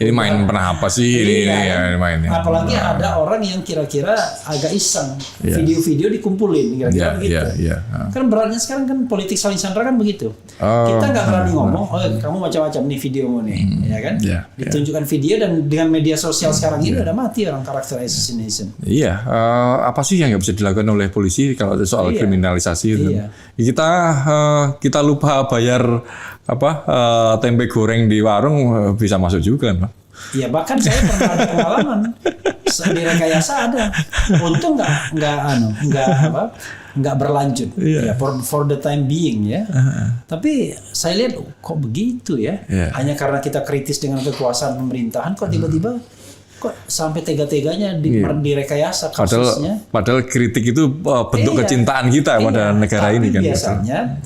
Ini main pernah apa sih? Ini main. Apalagi ada orang yang kira-kira agak iseng, video-video dikumpulin, kira-kira begitu. Kan beratnya sekarang kan politik saling sandra kan begitu. Kita nggak berani ngomong, kamu macam-macam nih videomu nih, ya kan? Ditunjukkan video dan dengan media sosial sekarang ini udah mati orang karakter assassination. Iya, apa sih yang nggak bisa dilakukan oleh polisi kalau soal kriminalisasi itu? Kita lupa bayar tempe goreng di warung bisa masuk juga, Pak. Iya, bahkan saya pernah ada pengalaman di rekayasa ada. Untung nggak berlanjut. Ya, for the time being ya. Tapi saya lihat kok begitu ya. Hanya karena kita kritis dengan kekuasaan pemerintahan kok tiba-tiba kok sampai tega-teganya direkayasa kasusnya. Padahal kritik itu bentuk kecintaan kita pada negara ini kan. Biasanya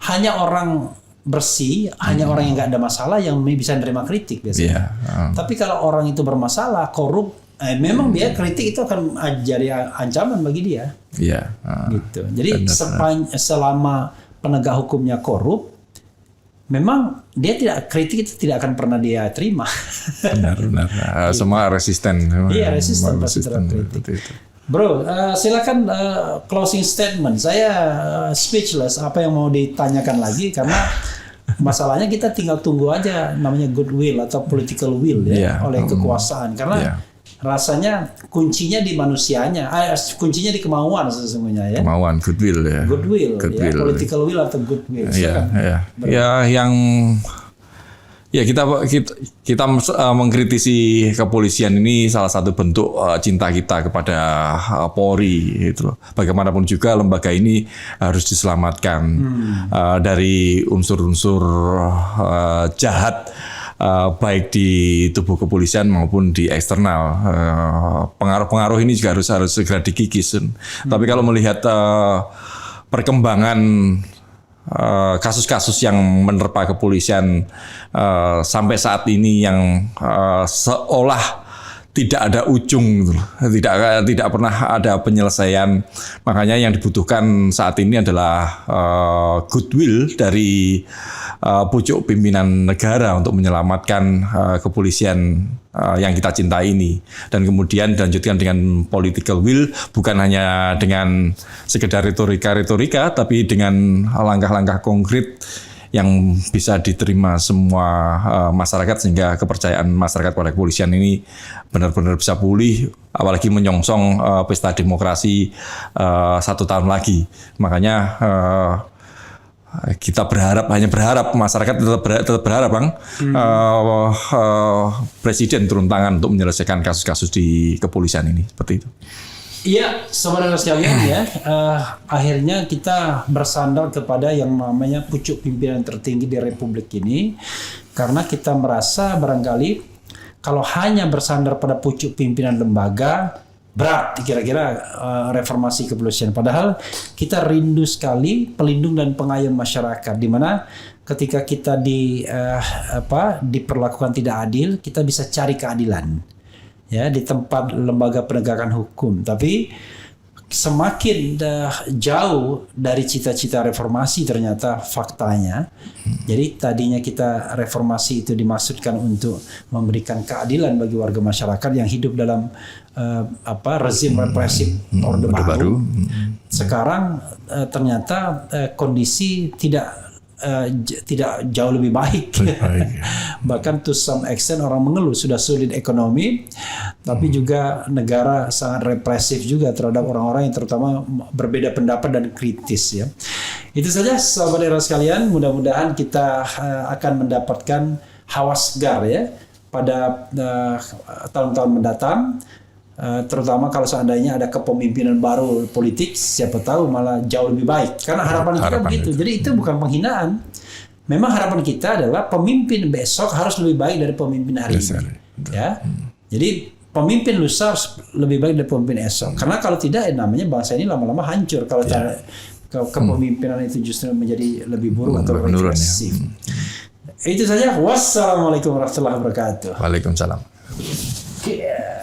hanya orang bersih, hanya orang yang nggak ada masalah yang bisa menerima kritik biasanya. Tapi kalau orang itu bermasalah, korup, memang dia kritik itu akan jadi ancaman bagi dia. Gitu. Jadi selama penegak hukumnya korup, memang dia kritik itu tidak akan pernah dia terima. Benar. Semua resisten. Iya, resisten pasti terhadap kritik. Bro, silakan closing statement. Saya speechless. Apa yang mau ditanyakan lagi? Karena masalahnya kita tinggal tunggu aja namanya goodwill atau political will oleh kekuasaan. Karena rasanya kuncinya di manusianya, kuncinya di kemauan sesungguhnya ya. Kemauan, goodwill ya. Goodwill. Political will atau goodwill. Ya, yang Ya kita mengkritisi kepolisian ini salah satu bentuk cinta kita kepada Polri gitu loh. Bagaimanapun juga lembaga ini harus diselamatkan dari unsur-unsur jahat baik di tubuh kepolisian maupun di eksternal. Pengaruh-pengaruh ini juga harus segera dikikis. Tapi kalau melihat perkembangan kasus-kasus yang menerpa kepolisian sampai saat ini yang seolah tidak ada ujung, tidak pernah ada penyelesaian. Makanya yang dibutuhkan saat ini adalah goodwill dari pucuk pimpinan negara untuk menyelamatkan kepolisian yang kita cintai ini, dan kemudian dilanjutkan dengan political will, bukan hanya dengan sekedar retorika, tapi dengan langkah-langkah konkret yang bisa diterima semua masyarakat, sehingga kepercayaan masyarakat pada kepolisian ini benar-benar bisa pulih, apalagi menyongsong pesta demokrasi 1 tahun lagi. Makanya kita hanya berharap masyarakat tetap berharap, Bang, Presiden turun tangan untuk menyelesaikan kasus-kasus di kepolisian ini, seperti itu. Iya, saudara sekalian ya, akhirnya kita bersandar kepada yang namanya pucuk pimpinan tertinggi di Republik ini, karena kita merasa barangkali kalau hanya bersandar pada pucuk pimpinan lembaga, berat kira-kira reformasi kepolisian. Padahal kita rindu sekali pelindung dan pengayom masyarakat, di mana ketika kita diperlakukan tidak adil, kita bisa cari keadilan ya di tempat lembaga penegakan hukum. Tapi semakin jauh dari cita-cita reformasi ternyata faktanya. Jadi tadinya kita reformasi itu dimaksudkan untuk memberikan keadilan bagi warga masyarakat yang hidup dalam rezim represif Orde Baru. Sekarang ternyata kondisi tidak jauh lebih baik. Bahkan to some extent orang mengeluh sudah sulit ekonomi, tapi juga negara sangat represif juga terhadap orang-orang yang terutama berbeda pendapat dan kritis ya. Itu saja sahabat era sekalian, mudah-mudahan kita akan mendapatkan hawa segar ya pada tahun-tahun mendatang. Terutama kalau seandainya ada kepemimpinan baru politik, siapa tahu malah jauh lebih baik. Karena harapan kita begitu. itu. Jadi itu bukan penghinaan. Memang harapan kita adalah pemimpin besok harus lebih baik dari pemimpin hari ini. Ya. Jadi pemimpin lusa lebih baik dari pemimpin esok. Karena kalau tidak, namanya bangsa ini lama-lama hancur kalau kepemimpinan itu justru menjadi lebih buruk atau regresif. Itu saja. Wassalamualaikum warahmatullahi wabarakatuh. Waalaikumsalam. Yeah.